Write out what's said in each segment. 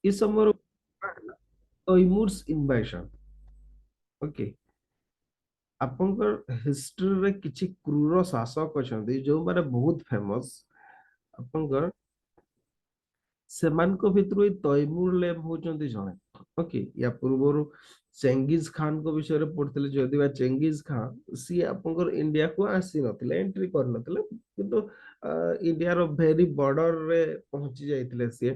ଏ ସମୟର ତୈମୁରସ୍ ଇନଭାଇଜନ। ଓକେ, ଆପଣଙ୍କର ହିଷ୍ଟ୍ରିରେ କିଛି କ୍ରୁର ଶାସକ ଅଛନ୍ତି ଯୋଉମାନେ ବହୁତ ଫେମସ। ଆପଣଙ୍କର ସେମାନଙ୍କ ଭିତରୁ ଏଇ ତୈମୁର ଲେମ୍ ହଉଛନ୍ତି ଜଣେ। ଓକେ, ୟା ପୂର୍ବରୁ ଚେଙ୍ଗିଜ ଖାନଙ୍କ ବିଷୟରେ ପଢିଥିଲେ, ଯଦିବା ଚେଙ୍ଗିଜ ଖାନ ସିଏ ଆପଣଙ୍କର ଇଣ୍ଡିଆକୁ ଆସିନଥିଲେ, ଏଣ୍ଟ୍ରି କରିନଥିଲେ, କିନ୍ତୁ ଇଣ୍ଡିଆର ଭେରି ବର୍ଡରରେ ପହଞ୍ଚି ଯାଇଥିଲେ ସିଏ।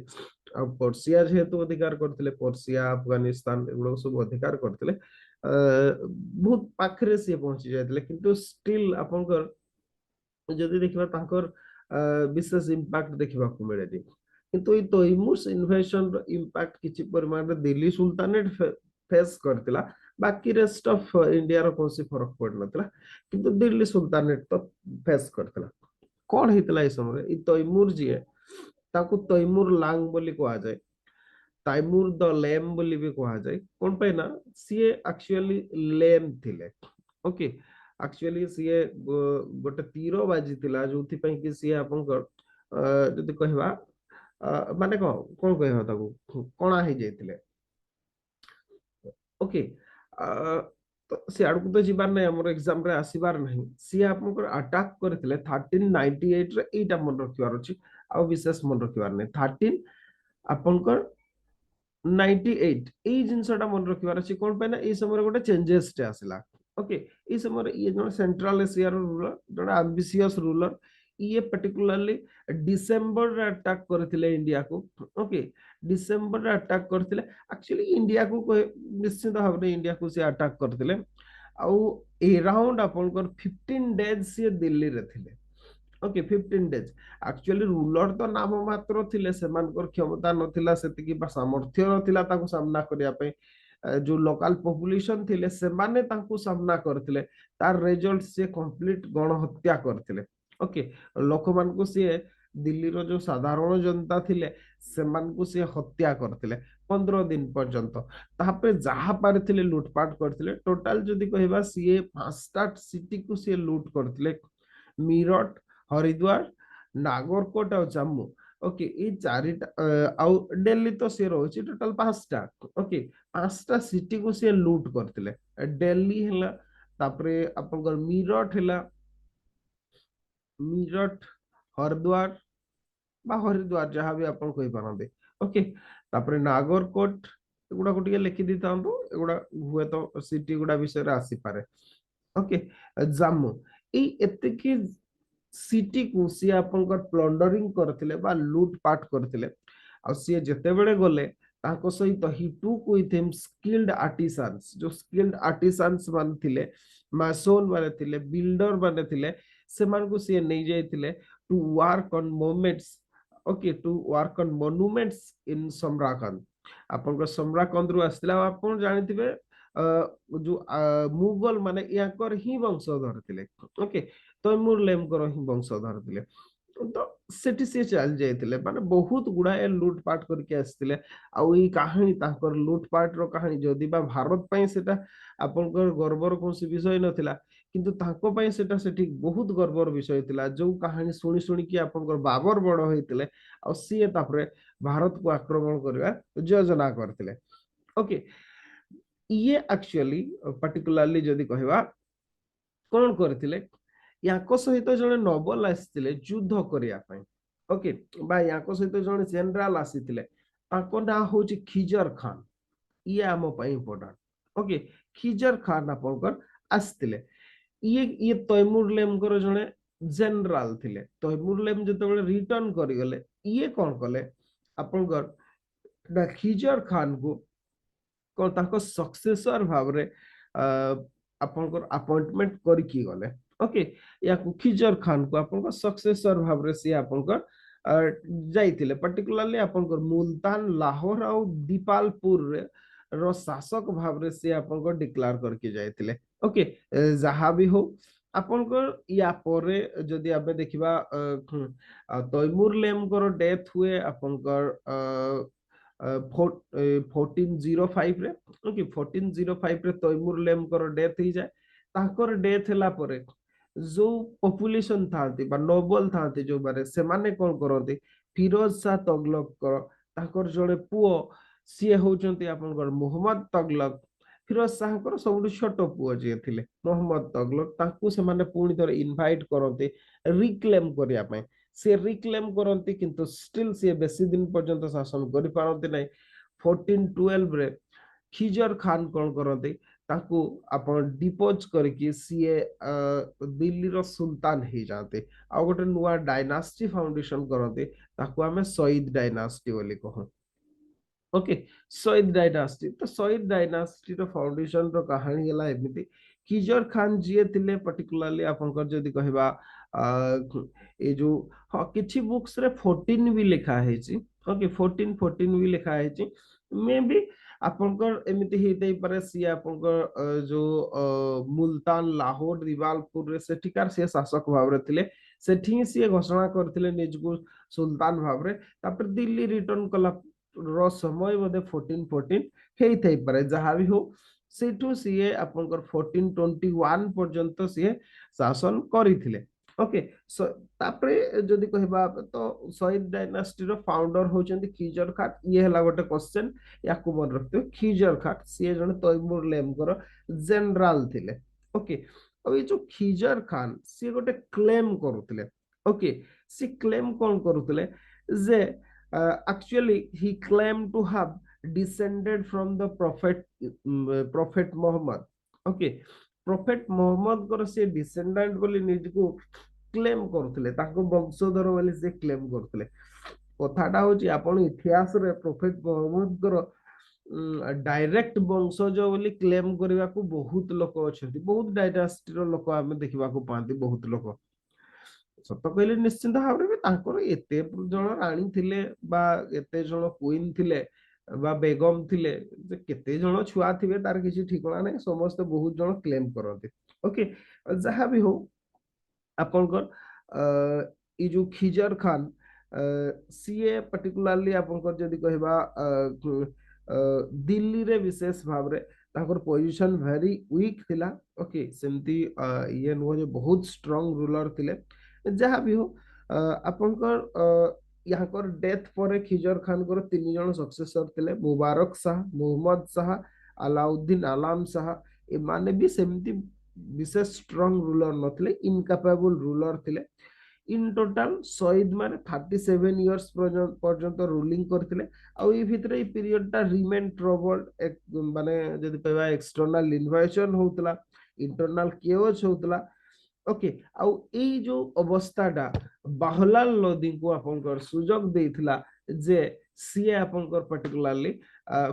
ଆଉ ପର୍ସିଆ ଯେହେତୁ ଅଧିକାର କରିଥିଲେ, ପର୍ସିଆ ଆଫଗାନିସ୍ତାନ ଏଗୁଡାକ ସବୁ ଅଧିକାର କରିଥିଲେ, ବହୁତ ପାଖରେ ସିଏ ପହଞ୍ଚି ଯାଇଥିଲେ, କିନ୍ତୁ ଷ୍ଟିଲ ଆପଣଙ୍କର ଯଦି ଦେଖିବା ତାଙ୍କର ବିଶେଷ ଇମ୍ପାକ୍ଟ ଦେଖିବାକୁ ମିଳେନି। କିନ୍ତୁ ଏଇ ତୈମୁରସ୍ ଇନଭେସନ ର ଇମ୍ପାକ୍ଟ କିଛି ପରିମାଣରେ ଦିଲ୍ଲୀ ସୁଲତାନେଟ ଫେସ୍ କରିଥିଲା, ବାକି ରେଷ୍ଟ ଅଫ ଇଣ୍ଡିଆର କୌଣସି ଫରକ ପଡିନଥିଲା, କିନ୍ତୁ ଦିଲ୍ଲୀ ସୁଲତାନେଟ ତ ଫେସ୍ କରିଥିଲା। କଣ ହେଇଥିଲା ଏଇ ସମୟରେ, ଏଇ ତୈମୁର ଯିଏ ତାକୁ ତୈମୁର ଲାଙ୍ଗ ବୋଲି କୁହାଯାଏ, ତୈମୁର ଦ ଲେମ୍ ବୋଲି ବି କୁହାଯାଏ। କଣ ପାଇଁ ନା ସିଏ ଆକ୍ଚୁଆଲି ଲେମ୍ ଥିଲେ। ଓକେ, ଆକ୍ଚୁଆଲି ସିଏ ଗୋଟେ ତୀର ବାଜିଥିଲା ଯୋଉଥିପାଇଁ କି ସିଏ ଆପଣଙ୍କର ଯଦି କହିବା ମାନେ କଣ କଣ କହିବା ତାକୁ, କଣା ହେଇଯାଇଥିଲେ। ଓକେ, ତ ସେ ଆଡକୁ ତ ଯିବାର ନାହିଁ, ଆମର ଏକ୍ସାମ ରେ ଆସିବାର ନାହିଁ। ସିଏ ଆପଣଙ୍କର ଆଟାକ କରିଥିଲେ 1398 ରେ, ଏଇଟା ମନେ ରଖିବାର ଅଛି, ଆଉ ବିଶେଷ ମନେ ରଖିବାର ନାହିଁ। ଆପଣଙ୍କର 98 ଏଇ ଜିନିଷଟା ମନେ ରଖିବାର ଅଛି। କଣ ପାଇଁ ନା ଏଇ ସମୟରେ ଗୋଟେ ଚେଞ୍ଜେସ ଟେ ଆସିଲା। ଓକେ, ଏଇ ସମୟରେ ଇଏ ଜଣେ ସେଣ୍ଟ୍ରାଲ ଏସିଆର ରୁଲର, ଜଣେ ଆମ୍ବିସିୟସ ରୁଲର। ଇଏ पर्टिकुलरली डिसेंबर अटैक करथिले इंडिया को। ओके, डिसेंबर अटैक करथिले, एक्चुअली इंडिया को निश्चित भाव इंडिया को से अटैक करथिले। आउ अराउंड आपनकर 15 डेज से दिल्ली रे थिले। Okay, 15 days. एक्चुअली रूलर तो नाम मात्र थिले, सेमानकर क्षमता नथिला सेतिकी बा सामर्थ्य नथिला ताको सामना करिया पे। जो लोकल पॉपुलेशन थिले सेमाने तांको सामना करथिले, तार रिजल्ट से कंप्लीट गणहत्या करथिले। ओके, लोकमान को सी दिल्ली रो जो साधारण जनता थिले सेमान को सी हत्या करथिले 15 दिन पर्यंत। तापरे जहा पारथिले लूटपाट करथिले। टोटल जदी कहबा सी पांचटा सिटी को सी लूट करथिले, मीरठ, हरिद्वार, नागरकोट और जम्मू। ओके, ये चारिटा आउ दिल्ली तो सी रही टोटल पांचटा। ओके, पांचटा सिटी को सी लूट करथिले। दिल्ली हैला, तापरे आपनकर मीरठ हैला, मीरठ, हरिद्वार बा हरिद्वार जहां भी आपण कहि पारंते। ओके, तापरे नागरकोट एगुडा को टिके लिखि दितांतो, एगुडा हुए तो सिटी गुडा विषय रे आसी पारे। ओके, जम्मू, ए एतिकी सिटी को सी आपनकर प्लंडरिंग करथिले बा लूट पाट करथिले। आ सी जेते बेले गले ताको सहित ही टुक विथ हिम स्किल्ड आर्टिसंस, जो स्किल्ड आर्टिसंस मान थिले, मासोन माने थिले, बिल्डर माने थिले, सेमान को सी नै जायथिले to work on moments. Okay, to work on monuments in Samarkand. आपन समराकंद रु आस्तिला, आपन जानिथिबे जो मुगल माने याकर ही वंशधर थिले। ओके, तैमूर लेमकर ही वंशधर थिले। तो सेठी से चल जाइथिले, माने बहुत गुडाए लूटपाट करके आस्तिले। आउ ई कहानी ताकर लूटपाट रो कहानी जदि बा भारत पई सेटा आपनकर गर्वर कोनसी विषय नथिला, किंतु ताको पई सेटा सेठी बहुत गर्वर विषय थिला। जो कहानी सुनी सुनी कि आपनकर बाबर बड़ होइतिले, आ सीए तापरे भारत को आक्रमण करबा योजना करथिले। ओके, ये एक्चुअली पर्टिकुलरली जदि कहबा कोन करथिले, याको सहित जने नोबल आसिथिले युद्ध करिया पई। ओके, बा याको सहित जने जनरल आसिथिले, ताको ना होची खिजर खान। ये आम पई इंपोर्टेंट। ओके, खिजर खान आपनकर आसिथिले। ये तैमूर लेमकर जने जनरल थिले। तैमूर लेम जतबेले रिटर्न करि गले, ये कोन कले आपनकर ना खिजर खान को को ताको सक्सेसर भावरे आपनकर अपॉइंटमेंट करिकी गले। ओके, या खिजर खान को आपनकर सक्सेसर भावरे से आपनकर जाइतिले, पर्टिकुलरली आपनकर मुल्तान, लाहौर और दीपालपुर रो शासक भावरे से आपनकर डिक्लेयर करके जाइतिले। ओके, जहां भी हो आपनकर या परे जदि आबे देखिबा तैमूर लेमकर डेथ हुए आपनकर 1405 रे। ओके, 1405 रे तैमूर लेमकर डेथ ही जाए। ताकर डेथ हैला परे जो पॉपुलेशन थांती बा नोबल थांती जो बारे से माने कोन करंती, फिरोज शाह तुगलक कर ତାଙ୍କର ଜଣେ ପୁଅ ସିଏ ହଉଛନ୍ତି ଆପଣଙ୍କର ମୋହମ୍ମଦ ତଗଲକ। ଫିରୋଜ ଶାହଙ୍କର ସବୁଠୁ ଛୋଟ ପୁଅ ଯିଏ ଥିଲେ ମୋହମ୍ମଦ ତଗଲକ, ତାଙ୍କୁ ସେମାନେ ପୁଣି ଥରେ ଇନଭାଇଟ୍ କରନ୍ତି ରିକ୍ଲେମ୍ କରିବା ପାଇଁ। ସେ ରିକ୍ଲେମ୍ କରନ୍ତି କିନ୍ତୁ ଷ୍ଟିଲ୍ ସିଏ ବେଶୀ ଦିନ ପର୍ଯ୍ୟନ୍ତ ଶାସନ କରିପାରନ୍ତି ନାହିଁ। 1412 ରେ ଖିଜର ଖାନ କଣ କରନ୍ତି, ତାକୁ ଆପଣ ଡିପୋଜ କରିକି ସିଏ ଦିଲ୍ଲୀର ସୁଲତାନ ହେଇଯାଆନ୍ତି। ଆଉ ଗୋଟେ ନୂଆ ଡାଇନାଷ୍ଟି ଫାଉଣ୍ଡେସନ କରନ୍ତି, ତାକୁ ଆମେ ସईद ଡାଇନାଷ୍ଟି ବୋଲି କହୁ। Okay, Sayyid dynasty. तो सईद डायनास्टी रो फाउंडेशन रो कहानी गला एमिति। किजर खान जी थिले पर्टिकुलरली आपनकर जदी कहबा ए जो हां किछि बुक्स रे 14 भी लिखा है छी। ओके, 14 भी लिखा है छी। मे बी आपनकर एमिति हेतै पारे सी आपनकर जो मुल्तान लाहौर दिवालपुर रे सेठिकार से शासक भाव रे थिले। सेठी सी घोषणा करथिले निजगु सुल्तान भाव रे। तापर दिल्ली रिटर्न कला ର ସମୟ ବୋଧେ 1414 ହେଇଥାଇ ପାରେ, ଯାହା ବି ହଉ ସେଇଠୁ ସିଏ ଆପଣଙ୍କର 1421 ପର୍ଯ୍ୟନ୍ତ ସିଏ ଶାସନ କରିଥିଲେ। ଓକେ, ତାପରେ ଯଦି କହିବା ତ ସईद ଡାଇନାଷ୍ଟିର ଫାଉଣ୍ଡର ହଉଛନ୍ତି ଖିଜର ଖାନ। ଇଏ ହେଲା ଗୋଟେ କ୍ୱେଶ୍ଚନ, ୟାକୁ ମନେ ରଖିଥିବେ। ଖିଜର ଖାନ ସିଏ ଜଣେ ତୈମୁରଲେମଙ୍କର ଜେନେରାଲ ଥିଲେ। ଓକେ, ଆଉ ଏଇ ଯୋଉ ଖିଜର ଖାନ ସିଏ ଗୋଟେ କ୍ଲେମ କରୁଥିଲେ। ଓକେ, ସେ କ୍ଲେମ କଣ କରୁଥିଲେ ଯେ actually he claimed to have descended from the prophet Muhammad. Okay, prophet Muhammad कर से descendant बोली निजको क्लेम करथिले, ताको वंशधर बोली से क्लेम करथिले। कथाटा होची आपण इतिहास रे प्रोफेट मोहम्मद कर डायरेक्ट वंशज बोली क्लेम करबा को बहुत लोक अछंती, बहुत डायनास्टी रो लोक आमे देखिबा को पांती, बहुत लोक। ସତ କହିଲେ ନିଶ୍ଚିନ୍ତ ଭାବରେ ବି ତାଙ୍କର ଏତେ ଜଣ ରାଣୀ ଥିଲେ ବା ଏତେ ଜଣ କୁଇନ ଥିଲେ ବା ବେଗମ ଥିଲେ, ଯେ କେତେ ଜଣ ଛୁଆ ଥିବେ ତାର କିଛି ଠିକଣା ନାହିଁ। ସମସ୍ତେ ବହୁତ ଜଣ କ୍ଲେମ କରନ୍ତି। ଓକେ, ଯାହା ବି ହଉ ଆପଣଙ୍କର ଏଇ ଯୋଉ ଖିଜର ଖାନ ସିଏ पर्टिकुलरली ଆପଣଙ୍କର ଯଦି କହିବା ଦିଲ୍ଲୀରେ ବିଶେଷ ଭାବରେ ତାଙ୍କର ପୋଜିଶନ ଭେରି ୱିକ୍ ଥିଲା। ଓକେ, ସେମିତି ଇଏ ନୁହଁ ଯେ ବହୁତ ଷ୍ଟ୍ରଙ୍ଗ ରୁଲର ଥିଲେ। ଯାହା ବି ହଉ ଆପଣଙ୍କର याकर डेथ पर खिजर खान को तीन जन सक्सेसर थे, मुबारक शाह, मोहम्मद शाह, अलाउद्दीन आलाम शाह। एमाने भी सेमती विशेष स्ट्रंग रूलर नथिले, इनकैपेबल रूलर थिले। इन टोटाल सईद माने 37 इयर्स पर्यंत रूलिंग करथिले। आउ ई भितरे ई पीरियड टा रिमेन ट्रबल्ड, एक माने जदी कहबा एक्सटर्नल इन्वेजन होतला, इंटरनल केओस होतला। ओके, आउ एई जो अवस्थाटा बाहलाल लोदी को आपनकर सुजोग देथिला जे सीए आपनकर पर्टिकुलरली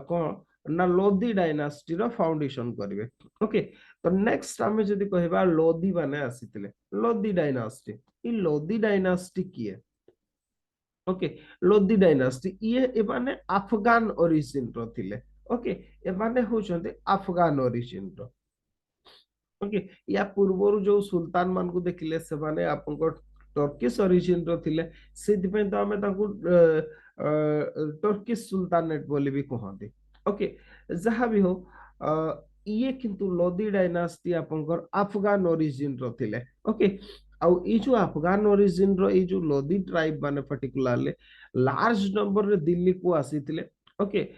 कोन ना लोदी डायनास्टी रो फाउंडेशन करिवे। ओके, तो नेक्स्ट आमे जदी कहबा लोदी माने आसीथिले लोदी डायनास्टी। ई लोदी डायनास्टी किए? ओके, लोदी डायनास्टी ये एमाने अफगान ओरिजिन रो थिले। ओके, एमाने होचंते अफगान ओरिजिन रो। ओके, या पूर्वरु जो सुल्तान मान को देखिले से माने आपनको टर्किश ओरिजिन रो थिले। सेति पे तो हमें ताको टर्किश सुल्तानेट बोली भी कहंती। ओके, जहां भी हो ये किंतु लोदी डायनास्टी आपनकर अफगान ओरिजिन रो थिले। ओके, आउ ई जो अफगान ओरिजिन रो ई जो लोदी ट्राइब माने पर्टिकुलरली लार्ज नंबर रे दिल्ली को आसीथिले। Okay,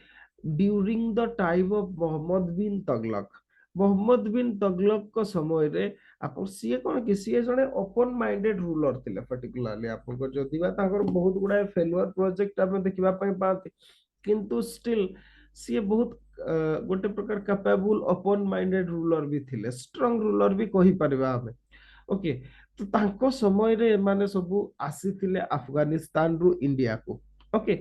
during the time of Muhammad bin Tughlaq. Muhammad bin Tughlaq को समय रे आपण सीए कोन कि सीए जने ओपन माइंडेड रूलर थिले। पर्टिकुलरली आपण को जदिबा ताकर बहुत गुडा फेलुअर प्रोजेक्ट आपण देखिबा पय पाते, किंतु स्टिल सीए बहुत गोटे प्रकार कैपेबल ओपन माइंडेड रूलर भी थिले, स्ट्रांग रूलर भी कहि परबा हमें। ओके, तो तांको समय रे माने सब आसीथिले अफगानिस्तान रु इंडिया को। ओके,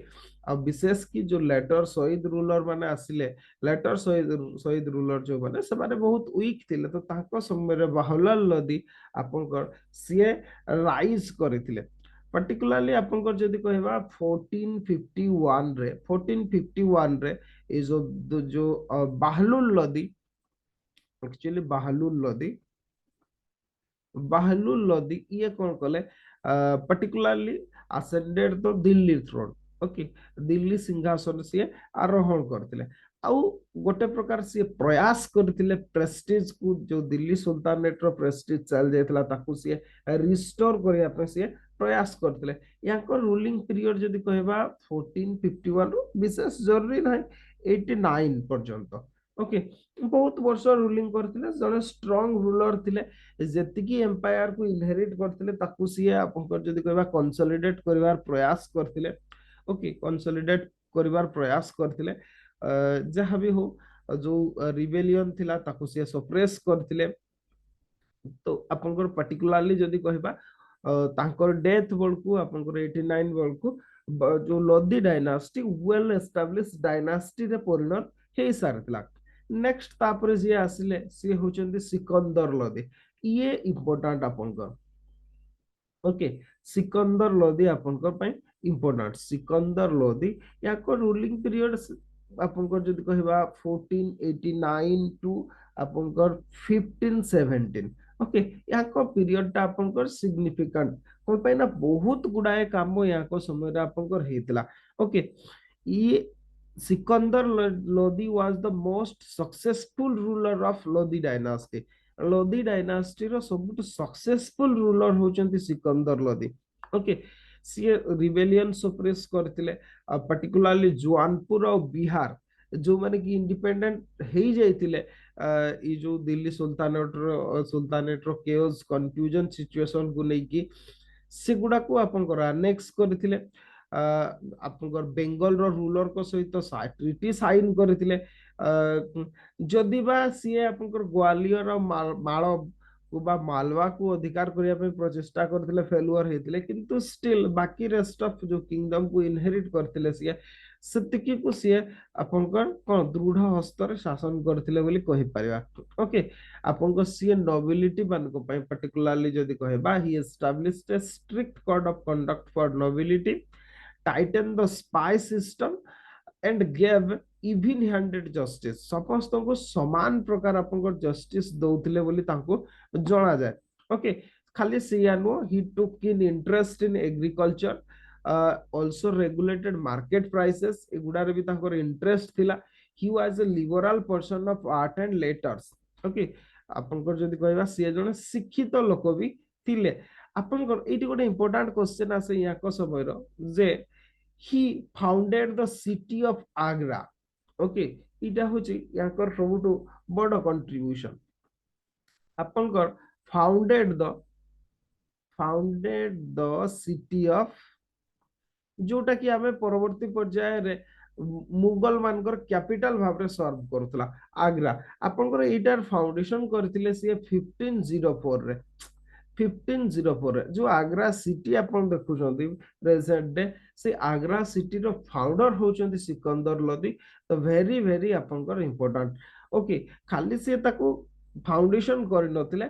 अब विशेष की जो लेटर शहीद रूलर माने आसिले, लेटर शहीद रूलर जो माने से माने बहुत वीक थिले, तो तांको समय रे बाहुलाल लोदी आपनकर सीए राइज करथिले। पर्टिकुलरली आपनकर जदी कहबा 1451 रे ए जो बाहलुल लोदी, एक्चुअली बाहलुल लोदी ये कौन कले particularly ascended the Delhi throne. Okay, Delhi सिंहासन से आरोहण करथिले। आउ गोटे प्रकार सी प्रयास करथिले प्रेस्टीज को जो दिल्ली सुल्तानेट रो प्रेस्टीज चल जायतला ताकू सी रिस्टोर करिया पे सी प्रयास करथिले याको रूलिंग पीरियड जदी कहबा 1451 रो विशेष जरूरी नाही 89 पर्यंत ओके बहुत वर्ष रूलिंग करथिले जने स्ट्रांग रूलर थिले जेतिकी एम्पायर को इनहेरिट करथिले ताकू सी आपन जदी कहबा कंसोलिडेट करिवार प्रयास करथिले ओके कंसोलिडेट करिवार प्रयास करथिले जहाँ भी हो जो रिबेलियन थिला ताकू से सप्रेस करथिले तो आपनकर पर्टिकुलरली जदी कहबा तांकर डेथ बळकू आपनकर 89 बळकू जो Lodhi dynasty well establish dynasty रे परिणत हे सारतला नेक्स्ट तापरे जे आसिले से होचंदी सिकंदर लोधी ये इंपोर्टेंट आपनकर ओके सिकंदर लोधी आपनकर पई इंपोर्टेंट सिकंदर लोधी याको रूलिंग पीरियड आपनकर जदी कहबा 1489 टू आपनकर 1517 ओके याको पीरियड ता आपनकर सिग्निफिकेंट कोन पई ना बहुत गुडाए काम याको समय रे आपनकर हेतला ओके ये Sikandar Lodhi was the most successful ruler of Lodhi dynasty Lodhi dynasty रो सबुठ सक्सेसफुल रूलर होचंती सिकंदर लोधी ओके सी रिबेलियन सप्रेस करथिले पर्टिकुलरली जौनपुर और बिहार जो माने कि इंडिपेंडेंट हे जाइतिले ई जो दिल्ली सुल्तानेट रो केओस कंफ्यूजन सिचुएशन को नै कि सेगुडा को आपन कर नेक्स्ट करथिले आपनकर बेंगल रो रूलर को सहित ट्रिटी साइन करथिले जदि बा सीए आपनकर ग्वालियर और माल को बा मालवा को अधिकार करिया पे प्रचेष्टा करथिले फेलुअर हेतिले किंतु स्टिल बाकी रेस्ट ऑफ जो किंगडम को इनहेरिट करथिले सीए सेतिकी को सीए आपनकर कोन दृढ़ हस्तर शासन करथिले बोली कहि परिबा ओके आपनको सीए नोबिलिटी मान को पई पर्टिकुलरली जदि कहबा ही established A strict code of conduct for nobility Titan the spy system and gave even handed justice समस्त को समान प्रकार अपन जस्टिस दौथिले बोली तांको जणा जाय ओके खाली सिया नो he took in interest in agriculture also regulated market prices एगुडारे भी तांकर इंटरेस्ट थिला he was a liberal person of art and letters okay आपनकर जदि कहबा से जने शिक्षित लोक भी थिले आपनकर एटी गोटे इंपोर्टेंट क्वेश्चन आसे याको समय रो जे he founded the city of Agra okay इटा होची याकर सबुटु बड़ कंट्रीब्यूशन आपनकर फाउंडेड द सिटी ऑफ जोटा कि आमे परवर्ती पर्याय रे मुगल मानकर कैपिटल भाव रे सर्व करथला आग्रा आपनकर एटार फाउंडेशन करथिले से 1504 रे 1504 रे जो आग्रा सिटी अपन देखुछंती प्रेजेंट डे से आग्रा सिटी रो फाउंडर होचंती सिकंदर लोधी तो वेरी वेरी आपनकर इंपोर्टेंट ओके खाली से ताको फाउंडेशन कर नथिले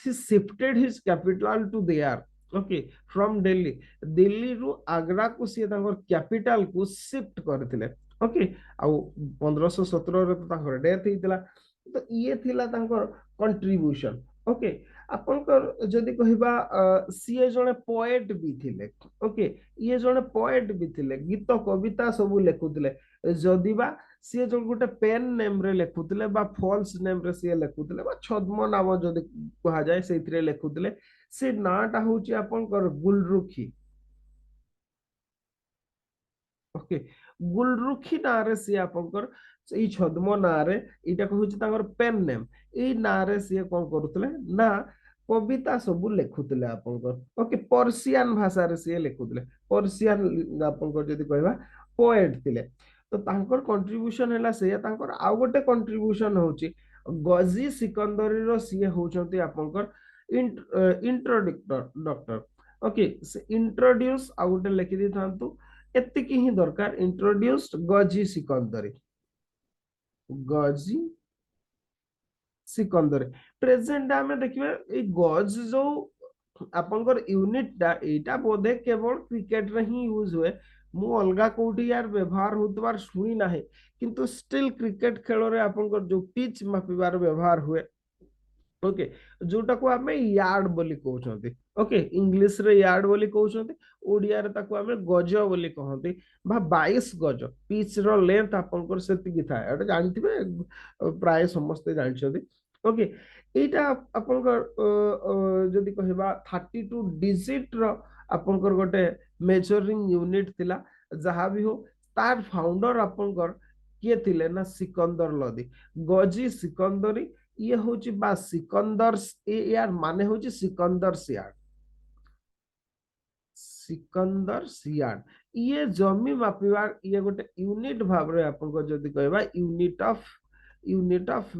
सी shifted his capital to there okay from Delhi Delhi रु आग्रा को सी तांकर कैपिटल को शिफ्ट करथिले ओके आ 1517 रे तो तांकर डेथ हितला तो ये थिला तांकर कंट्रीब्यूशन ओके आपनकर जदि कहबा सीए जने पोएट भी थिले ओके ये जने पोएट भी थिले गीत कविता सब लेखुथिले जदि बा सीए जो गोटे पेन नेम रे लेखुथिले बा फॉल्स नेम रे सीए लेखुथिले बा छद्म नाम जदि कहा जाय सेथिरे लेखुथिले से नाटा होची आपनकर गुलरुखी ओके गुलरुखी नारे से आपनकर ई छद्म नारे इटा कहूची तांकर पेन नेम ई नारे से कोन करूतले ना कविता सब लेखुतले आपनकर ओके पर्शियन भाषा रे से लेखुतले पर्शियन आपनकर जदी कहबा पोएट थिले तो तांकर कंट्रीब्यूशन हैला से तांकर आ गोटे कंट्रीब्यूशन होची गजी सिकंदरी रो सीए होचंती आपनकर इंट्रोडक्टर डॉक्टर ओके से इंट्रोड्यूस आ गोटे लिखि दी थांतु एतिकी ही दरकार इंट्रोड्यूस्ड गजी सिकंदरी गजी सिकंदरी प्रेजेंट आमे देखिबे ए गज जो आपनकर यूनिट दा एटा बोधे केवल क्रिकेट रे ही यूज हुए मु अलगा कोठी यार व्यवहार होतबार सुनी नाही किंतु स्टिल क्रिकेट खेल रे आपनकर जो पिच मापिबार व्यवहार हुए ओके जोटा को आमे यार्ड बोली कहउछंती ओके इंग्लिश रे यार्ड बोली कहउछंती ओडिया रे ताको आमे गज बोली कहंती बा 22 गज पिच रो लेंथ आपनकर सेतिकी थाए एटा जानथिबे प्राय समस्त जानछंती ओके एटा आपनकर जदि कहबा 32 डिजिट रो आपनकर गोटे मेजरिंग यूनिट थिला जहा भी हो तार फाउंडर आपनकर किए थिले ना सिकंदर लोदी गजी सिकंदरी ये होची बा सिकंदर यार माने होची सिकंदर सियाड सिकंदर सियाड ये जमी मापिबार ये गोटे यूनिट भाव रे आपन को जदी कहबा यूनिट ऑफ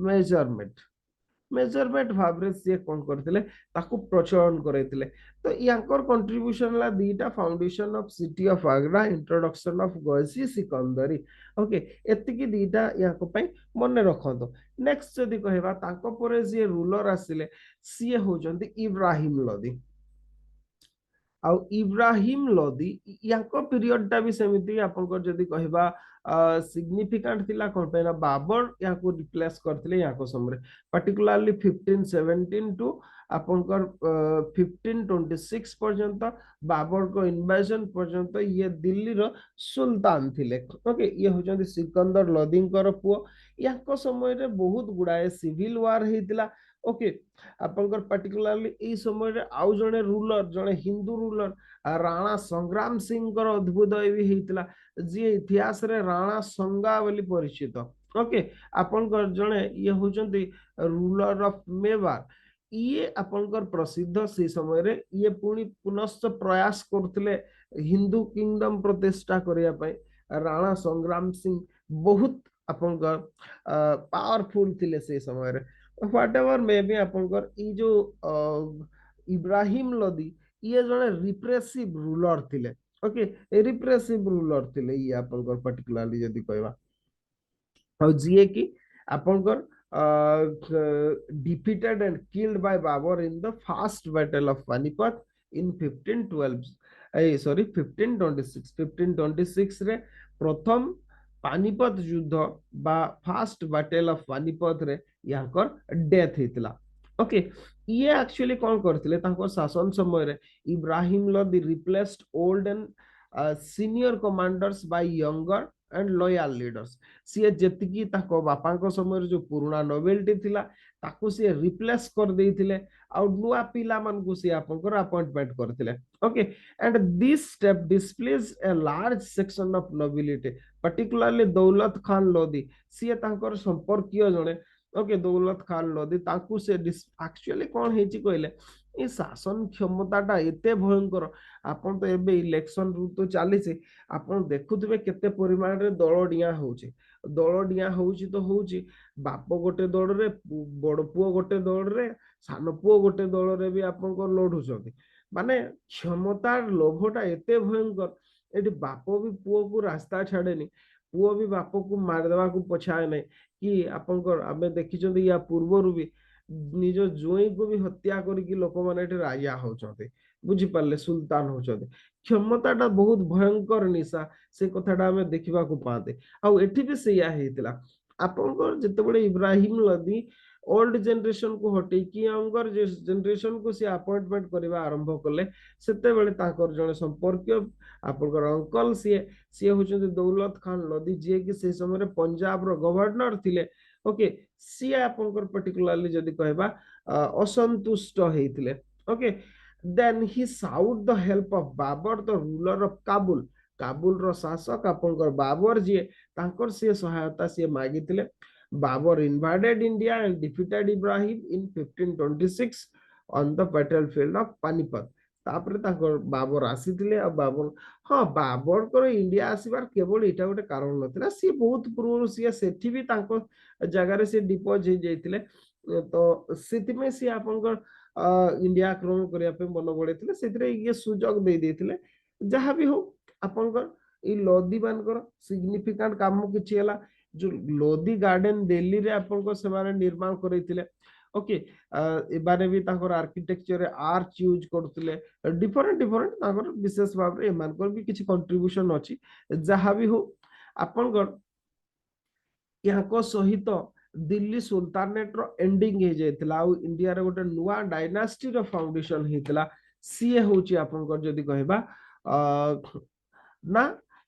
मेजरमेंट भाव रे से कोन करथिले ताकू प्रचलन करैथिले तो यांकर कंट्रीब्यूशन ला दीटा foundation of city of Agra introduction of Gazi Sikandari okay एतिकी दीटा याको पई मने रखंतो नेक्स्ट जदी कहबा ताको परे जे रूलर आसिले सी होजंती इब्राहिम लोदी आउ इब्राहिम लोदी याको पीरियड टा भी सेमिति आपनकर जदी कहबा सिग्निफिकेंट थिला कोन पे ना बाबर याको रिप्लेस करथिले याको समरे पर्टिकुलरली 1517 टू आपनकर 1526 पर्यंत बाबर को इन्वेजन पर्यंत ये दिल्ली रो सुल्तान थिले ओके ये होजंती सिकंदर लोदींकर पुओ याको समय रे बहुत गुडाए सिविल वार हेतिला ओके आपनकर पर्टिकुलरली ए समय रे आउ जने रूलर जने हिंदू रूलर राणा संग्राम सिंह कर अद्भुत भी हेतिला जे इतिहास रे राणा संगा बोली परिचित ओके आपनकर जने ये होचंती रूलर ऑफ मेवार ये आपनकर प्रसिद्ध से समय रे ये पुनी पुनश्च प्रयास करथिले हिंदू किंगडम प्रतिष्ठा करिया पय राणा संग्राम सिंह बहुत आपनकर पावरफुल थिले से समय रे व्हाट एवर मे बी आपनकर ई जो इब्राहिम लोदी ये जने रिप्रेसिव रूलर थिले ओके रिप्रेसिव रूलर थिले ये आपनकर पर्टिकुलरली जदी कहबा और जीए की आपनकर defeated and killed by Babur in the first battle of Panipat in 1512 sorry 1526 1526 रे प्रथम पानीपत युद्ध बा फास्ट बैटल ऑफ पानीपत रे याकर डेथ हेतिला ओके ये एक्चुअली कौन करथिले तांको शासन समय रे Ibrahim Lodi replaced old and senior commanders by younger and loyal leaders सी जेतिकी ताको बापा को समय जो पुराना नोवेल्टी थिला ताको सी रिप्लेस कर देथिले आ नुआ पिला मन को सी आपनकर अपॉइंटमेंट करथिले okay and this step displays a large section of nobility particularly दौलत खान लोदी सी तांकर संपर्कीय जने ओके दौलत खान लोदी ताकू से एक्चुअली कौन हेची कहले ए शासन क्षमताटा एते भयंकर आपन तो एबे इलेक्शन ऋतु चली आपन देखुथिबे केते परिमाण रे दल डिया होउची तो होउची बाप गोटे दल रे बड़ पुओ गोटे दल रे सान पुओ गोटे दल रे भी आपन को लढुछथि माने क्षमतार लोभटा एते भयंकर एटी बाप भी पुओ को रास्ता छाड़ेनी पुओ भी बाप को मार देवा को पछाए नै कि आपन आमे देखिछथि या पूर्वरु भी निज जोई को भी हत्या करिक लोक माने राजा होचते बुझी पारले सुल्तान होचते क्षमताटा बहुत भयंकर निशा से कथाटा आमे देखिबा को पाते आ एठी भी सेया हेतिला आपनकर जतेबेले इब्राहिम लोदी ओल्ड जनरेशन को हटे कि यंगर जनरेशन को से अपॉइंटमेंट करबा आरंभ करले सेतेबेले ताकर जने संपर्क आपनकर अंकल सी होचते दौलत खान लोदी जे कि से समय रे पंजाब रो गवर्नर थिले ओके सी आपनकर पर्टिकुलरली जदी कहबा असंतुष्ट हेतिले okay then he sought the help of Babur the ruler of Kabul Kabul रो शासक आपनकर बाबर जे तांकर से सहायता से मागितिले Babur invaded India and defeated Ibrahim in 1526 on the battlefield of Panipat तापरे तांकर बाबर आसीतिले आ बाबर हाँ बाबर को इंडिया आसीबार केवल एटा गोटे कारण नथिला सी बहुत पूर्व सी सेठी भी तांको जगह रे से डिपोज हे जाइतिले तो सेति में सी आपनकर इंडिया आक्रमण करिया पे मन बढेतिले सेतिरे ये सुजोग दे देतिले जहां भी हो आपनकर ई लोदी मानकर सिग्निफिकेंट काम किछि हला जो लोदी गार्डन दिल्ली रे आपनको सेमाने निर्माण करैतिले ओके एबारे भी ताकर आर्किटेक्चर आर्च यूज करथिले डिफरेंट डिफरेंट ताकर विशेष भाव रे मानकर भी किछि कंट्रीब्यूशन अछि जहां भी हो आपनकर यहाँ को सहित दिल्ली सुल्तानेट रो एंडिंग हे जायतिला आ इंडिया रे गोटे नुआ डायनास्टी रो फाउंडेशन हेतिला सीए होची आपनकर जदी कहबा ना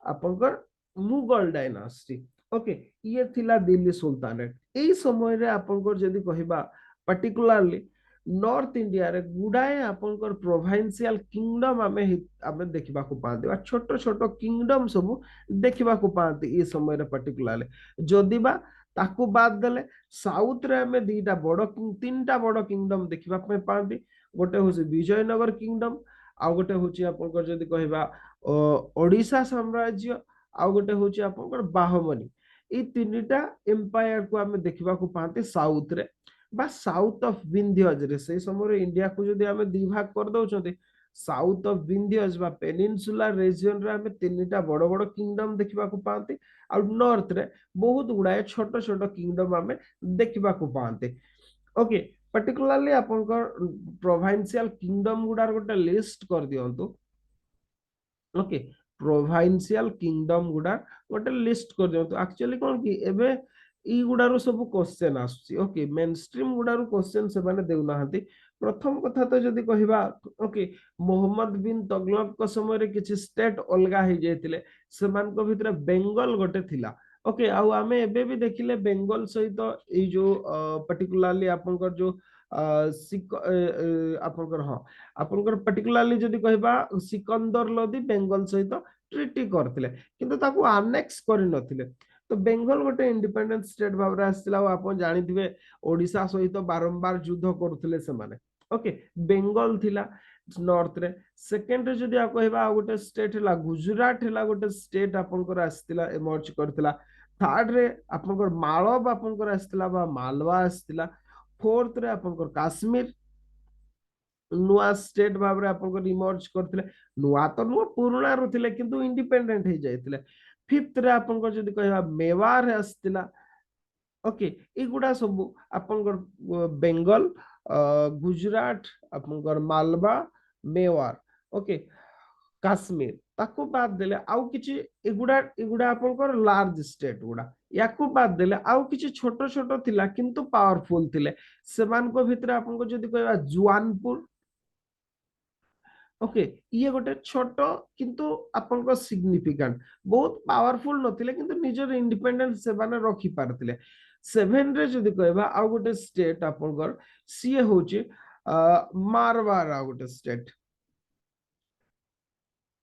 आपनकर मुगल डायनास्टी। ओके ये थिला दिल्ली सुल्तानेट एई समय रे आपनकर जदी कहबा पर्टिकुलरली नॉर्थ इंडिया रे गुडाए आपनकर प्रोविंशियल किंगडम आमे देखिबा को पाते बा छोट छोट किंगडम सब देखिबा को पाते ई समय रे पर्टिकुलरली जदी बा ताकू बाद देले साउथ रे आमे दीटा बड़ तीनटा बड़ किंगडम देखिबा पे पाते गोटे होची विजयनगर किंगडम आ गोटे होची आपनकर जदी कहबा ओडिशा साम्राज्य आ गोटे होची आपनकर बाहमनी ई तीनटा एम्पायर को आमे देखिबा को पाते साउथ रे बा साउथ ऑफ विंध्यज रे से समय इंडिया को जदी आमे दी भाग कर दउछते साउथ ऑफ विंध्यज बा पेनिनसुलर रीजन रे आमे तीनटा बड़ बड़ किंगडम देखिबा को पाते आ नॉर्थ रे बहुत गुडाए छोट छोट किंगडम आमे देखिबा को पाते। ओके पर्टिकुलरली आपनकर प्रोविंशियल किंगडम गुडार गोटे लिस्ट कर दियंतु। ओके प्रोविंशियल किंगडम गुडा गोटे लिस्ट कर दियंतु एक्चुअली कोन की एबे ई गुडारो सब क्वेश्चन आसुची। ओके मेन स्ट्रीम गुडारो क्वेश्चन से माने देउ नाहंती। प्रथम कथा तो जदी कहिबा ओके मोहम्मद बिन तुगलक को समय रे किछि स्टेट अलगा हे जेतिले समान को भितर बेंगल गोटे थिला। ओके आउ आमे एबे भी देखिले बेंगल सहित ए जो पर्टिकुलरली आपनकर जो आपनकर हां आपनकर पर्टिकुलरली जदी कहिबा सिकंदर लोदी बेंगल सहित ट्रीटी करथिले किंतु ताकू अनेक्स करि नथिले। तो बेंगल गोटे इंडिपेंडेंट स्टेट भाबरे आसिला आपण जानिथिबे ओडिसा सहित बारंबार युद्ध करुथिले से माने। ओके बेंगल थिला नॉर्थ रे सेकंड रे जदी आ कहबा गोटे स्टेट हला गुजरात हला गोटे स्टेट आपनकर आस्तिला एमर्ज करथिला। थर्ड रे आपनकर मालव आपनकर आस्तिला बा मालवा आस्तिला। फोर्थ रे आपनकर काश्मीर नुआ स्टेट भाबरे आपनकर इमर्ज करथिले नुआ तो नुआ पुराना रथिले किंतु इंडिपेंडेंट हे जायतिले। फिफ्थ रे आपनकर जदी कहबा मेवार आस्तिला। ओके एगुडा सब आपनकर बेंगल गुजरात आपनकर मालवा मेवार ओके काश्मीर ताको बाद देले आउ किछि एगुडा एगुडा आपनकर लार्ज स्टेट गुडा याकू बाद देले आउ किछि छोट छोट थिला किंतु पावरफुल थिले सेमान को भितर आपनको जदी कहबा जुआनपुर। ओके ये गोटे छोट किंतु आपनको सिग्निफिकेंट बहुत पावरफुल नथिले किंतु निजर इंडिपेंडेंस से माने रखि पारथिले। 7 रे जदी कहबा आ गोटे स्टेट आपनकर सीए होची मारवाड़ आ गोटे स्टेट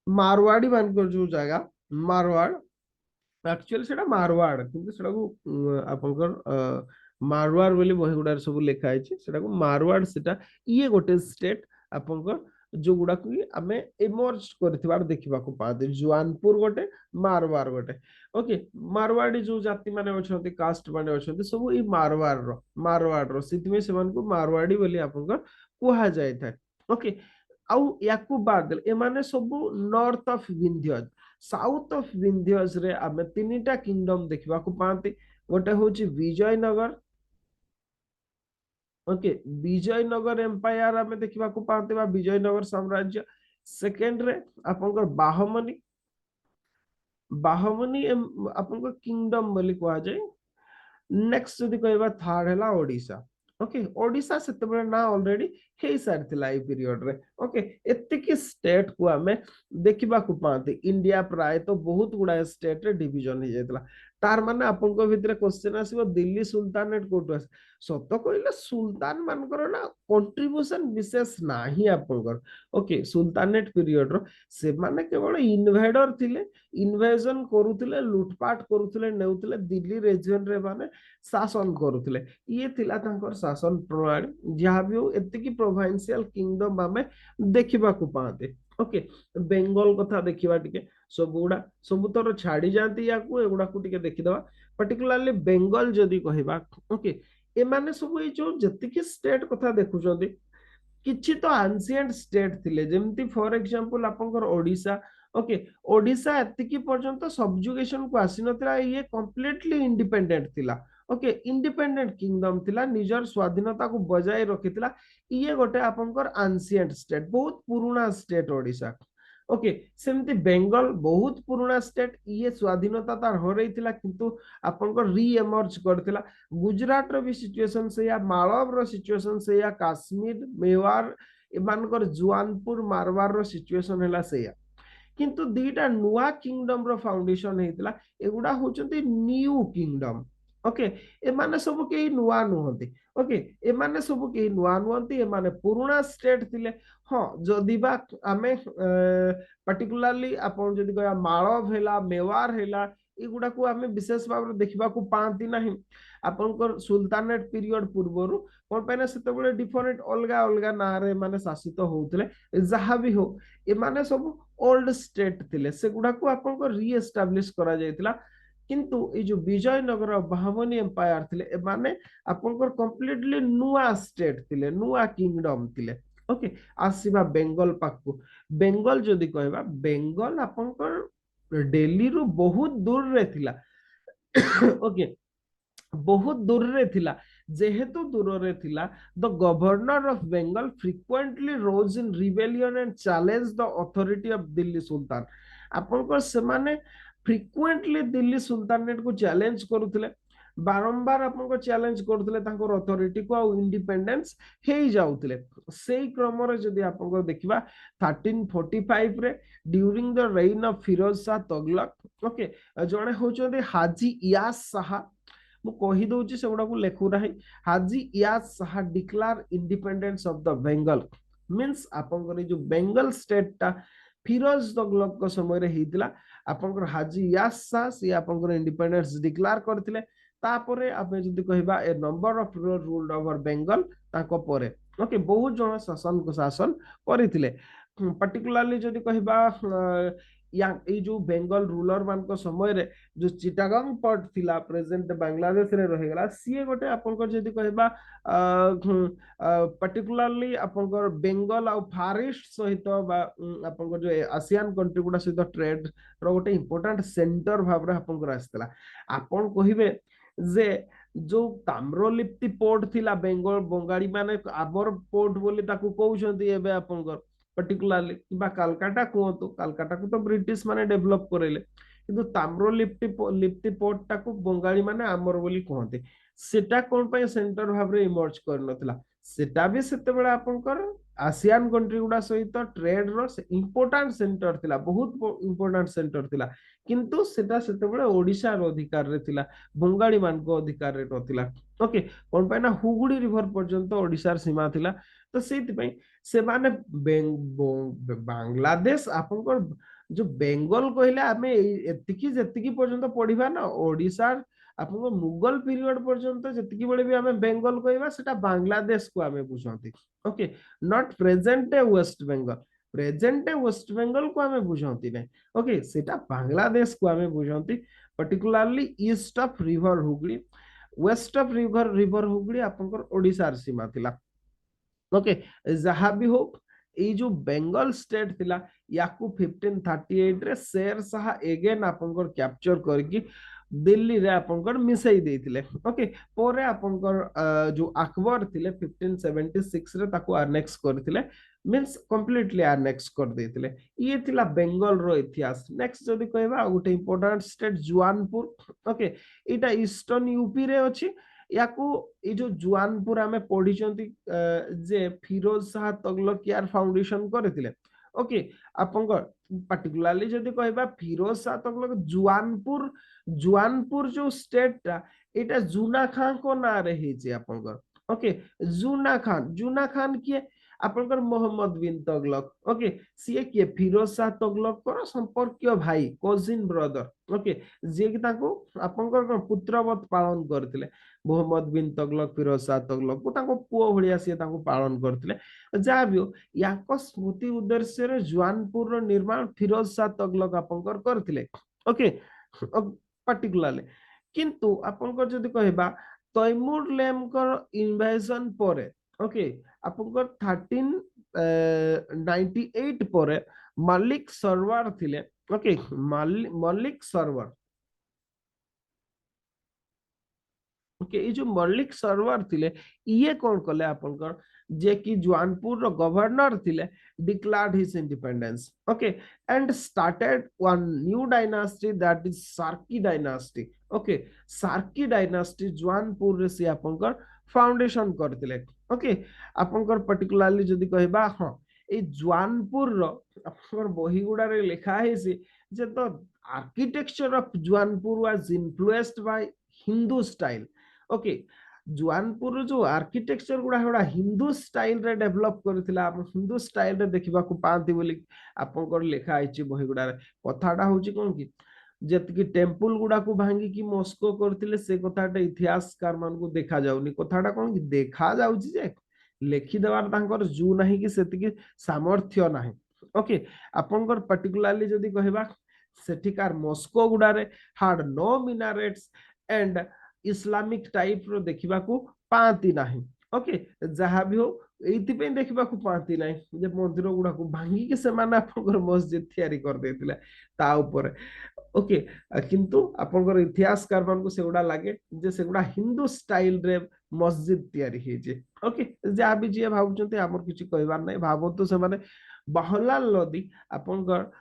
मारवाड़ी मानकर जो जगह मारवाड़ एक्चुअली सेटा मारवाड़ किंतु सेटा को आपनकर मारवाड़ बोली बही गुडार सब लिखा है सेटा को मारवाड़ सेटा ये गोटे स्टेट आपनकर जो गुडा को आमे इमर्ज करथिबार देखिबा को पाते जुआनपुर गोटे मारवाड़ गोटे। ओके मारवाड़ी जो जाति माने अछंती कास्ट माने अछंती सब ई मारवाड़ रो सिति में सेमान को मारवाड़ी बोली आपनकर कुहा जाय था। ओके आउ याकू बाद ए माने सब नॉर्थ ऑफ विंध्यज साउथ ऑफ विंध्यज रे आमे तीनटा किंगडम देखिबा को पाते गोटे होची विजयनगर। ओके विजयनगर एम्पायर आमे देखिबा को पाते बा विजयनगर साम्राज्य। सेकंड रे आपनकर बाहमनी बाहमनी आपनकर किंगडम बोली कहा जाय। नेक्स्ट जदी कहबा थर्ड हैला ओडिशा। ओके ओडिशा सेते बेले ना ऑलरेडी हे सारथिला ए पीरियड रे। ओके एतिकी स्टेट को आमे देखिबा को पाते इंडिया प्राय तो बहुत गुडा स्टेट रे डिवीजन हे जायतला तार माने आपन को भितरे क्वेश्चन आसीबो दिल्ली सुल्तानेट कोटो आस सत कहले सुल्तान मानकर ना कंट्रीब्यूशन विशेष नाही आपनकर। ओके सुल्तानेट पीरियड रो से माने केवल इन्वेडर थिले इन्वेजन करूथिले लूटपाट करूथिले नेउथिले दिल्ली रीजन रे माने शासन करूथिले ये थिला तांकर शासन प्रणाली जहाँ भी हो एतिकी प्रोविंशियल किंगडम आमे देखिबा को पाते। ओके बेंगल कथा देखिबा टिके सब गुडा सब तर छाड़ी जाती याकू एगुडा को टिके देखिदबा पर्टिकुलरली बेंगल जदी कहिबा। ओके ए माने सब ए जो जतिकी स्टेट कथा देखुचोंदी किछि तो एंशिएंट स्टेट थिले जेमति फॉर एग्जांपल आपनकर ओडिशा। ओके ओडिशा एतिकी पर्यंत सबजुगेशन को आसी नथिला ये कंप्लीटली इंडिपेंडेंट थिला। ओके इंडिपेंडेंट किंगडम थिला निजर स्वाधीनता को बजाय रखिथिला ये गोटे आपनकर एंशिएंट स्टेट बहुत पुराना स्टेट ओडिशा। ओके सेमती बेंगल बहुत पुराना स्टेट ये स्वाधीनता तार हो रही थिला किंतु आपन को री एमर्ज करथिला गुजरात रो भी सिचुएशन से या मालव रो सिचुएशन से या काश्मीर मेवार एमानकर जुआनपुर मारवार रो सिचुएशन हैला से या किंतु दीटा नुआ किंगडम रो फाउंडेशन हेतिला एगुडा होचंती न्यू किंगडम ओके एमाने सब के नुआ नुहंती ओके एमाने सब के नुआ नुहंती एमाने पुराना स्टेट थिले हाँ जदि बा आमे पर्टिकुलरली आपण जदि कहया मालव हेला मेवार हेला एगुडा को आमे विशेष भाव देखा पाती ना आपनकर सुल्तानेट पीरियड पूर्व कौन पाइना सेतेबेले डिफरेंट अलग अलग ना रे माने शासित होउतले जहाँ भी हो एमाने सब ओल्ड स्टेट थिले सेगुडा को आपन री एस्टाब्लिश करा जायतिला किंतु ए जो विजयनगर बाहमनी एम्पायर थिले एमाने आपन कंप्लीटली नुआ स्टेट थिले नुआ किंगडम थिले ओके आसीबा बेंगल पाकू बेंगल जदि कहबा बेंगल आपन दिल्ली रु बहुत दूर रे थिला ओके बहुत दूर रे थिला जेहेतु दूर रे थिला the governor of Bengal frequently rose in rebellion and challenge the authority of Delhi sultan आपनकर से माने फ्रीक्वेंटली दिल्ली सुल्तानेट को चैलेंज करूथिले बारंबार आपनको चैलेंज करथिले तांकर अथॉरिटी को आ इंडिपेंडेंस हेई जाउथिले सेई क्रम रे जदि आपनको देखिबा 1345 रे during the reign of Firoz Shah Tughlaq okay जणे होचोदे हाजी इयास शाह मु कहि दउची सेगुडा को लेखु रही Haji Ilyas Shah declare independence of the Bengal means आपनकर जो बेंगल स्टेट ता फिरोज तुगलक को समय रे हेतिला आपनकर हाजी इयास शाह से आपनकर इंडिपेंडेंस डिक्लेयर करथिले तापरे आपे जदि कहबा a number of ruled over Bengal ताको परे ओके बहुत जन शासन को शासन करथिले पर्टिकुलरली जदि कहबा या ए जो बेंगल रूलर मान को समय रे जो चिटागंग पोर्ट थिला प्रेजेंट बांग्लादेश रे रहे गला सीए गोटे आपनकर जदि कहबा पर्टिकुलरली आपनकर बेंगल आ फार ईस्ट सहित बा आपनकर जो एशियन कंट्री गुडा सहित ट्रेड रो गोटे इंपोर्टेंट सेंटर भाव रे आपनकर आस्थिला आपन कहिबे जे जो ताम्रलिप्ति पोर्ट थिला बेंगल बंगाली माने आबर पोर्ट बोली ताकू कहउछंती एबे आपनकर पर्टिकुलरली किबा कलकत्ता कहतो कलकत्ता को तो ब्रिटिश माने डेवलप करेले किंतु ताम्रलिप्ति लिप्ति पोर्ट ताकू बंगाली माने आमर बोली कहते सेटा कोन पय सेंटर भाव रे इमर्ज करनथला सेटा भी सेते बेला आपनकर आसियान कंट्री गुडा सहित ट्रेड रो इंपोर्टेंट सेंटर थिला बहुत इंपोर्टेंट सेंटर थिला किंतु सेटा सेते बेला ओडिसा रो अधिकार रे थिला बंगाली मान को अधिकार रे नथिला ओके कोन पय ना हुगुड़ी रिवर पर्यंत ओडिसा सीमा थिला तो सेति पय से माने बांग्लादेश आपनकर जो बेंगल कहले आमे एतिकी जेतिकी पर्यंत पढिबा ना ओडिसा आपन मुगल पीरियड पर्यंत जतिकी बळे भी आमे बेंगल कहबा सेटा बांग्लादेश को आमे बुझंती okay not present West Bengal present West Bengal को आमे बुझंती नै ओके सेटा बांग्लादेश को आमे बुझंती particularly east of river Hooghly west of river Hooghly आपनकर ओडिसा सीमा थिला ओके जहाँ भी हो ये जो बेंगल स्टेट थिला याकू 1538 रे शेर शाह एगेन आपनकर कैप्चर करके दिल्ली रे आपनकर मिसई देथिले ओके पोरे आपनकर जो अकबर थिले 1576 रे ताको अनेक्स करथिले मींस कंप्लीटली अनेक्स कर देथिले ये थिला बेंगल रो इतिहास नेक्स्ट जदी कहबा गोटे इंपोर्टेंट स्टेट जुआनपुर ओके एटा ईस्टर्न यूपी रे अछि याकू ये जो जुआनपुर आमे पढ़िचंती जे फिरोज शाह तुगलक यार फाउंडेशन करथिले ओके आपनकर पर्टिकुलरली जदी कहबा फिरोज शाह तुगलक जुआनपुर जुआनपुर जो स्टेट ता एटा जूना खान को ना रही जे आपनकर ओके जूना खान किए आपनकर मोहम्मद बिन तुगलक ओके सीए किए फिरोज शाह तुगलक को संपर्कीय भाई कजिन ब्रदर ओके जे कि ताको आपनकर पुत्रवत पालन करथिले मोहम्मद बिन तुगलक फिरोज शाह तुगलक को ताको पुओ भलिया से ताको पालन करथिले जा भी हो याको स्मृति उद्देश्य रे जुआनपुर रो निर्माण फिरोज शाह तुगलक आपनकर करथिले ओके पर्टिकुलरली किंतु आपनकर जदी कहबा तैमूर लेमकर इन्वेजन परे ओके आपनकर 1398 परे मलिक सरवर थिले ओके मलिक सरवर ओके ये जो मल्लिक सर्वर थिले ये कौन कले आपनकर जे कि जौनपुर रो गवर्नर थिले declared his independence okay and started one new dynasty that is Sarki dynasty okay Sarki dynasty Jaunpur रे से आपनकर फाउंडेशन करथिले ओके आपनकर पर्टिकुलरली जदी कहबा हां ए जौनपुर रो आपनकर बही गुडा रे लिखा है जे the architecture of Jaunpur was influenced by Hindu style okay Jaunpur जो आर्किटेक्चर गुड़ा हेड़ा हिंदू स्टाइल रे डेवलप करथिला आप हिंदू स्टाइल रे देखिबा को पांति बोली आपनकर लिखा आइछि बही गुड़ा रे कथाटा होछि कोन कि जेतकी टेम्पल गुड़ा को भांगी कि मस्को करथिले से कथाटा इतिहासकार मान को देखा जाउनी कथाटा कोन कि देखा जाउछि जे लेखि देवार तांकर जू नाही कि सेतिकी सामर्थ्य नाही ओके आपनकर पर्टिकुलरली जदी कहबा सेठिकार मस्को गुड़ा रे had no minarets and Islamic type रो देखा पाती नहीं ओके जहाँ भी हो ये देखा पाती नहीं जे मंदिर गुड़ा को भांगी से मस्जिद तैयारी कर देथिले ता ऊपर ओके किंतु आपनकर इतिहासकार मान को सेगुड़ा लगे जे सेगुड़ा हिंदू स्टाइल रे मस्जिद तैयारी हे ओके जहाँ भी जी भावुचंती हमर किछि कहबार नै भावंतु से माने बहलाल लोदी आपनकर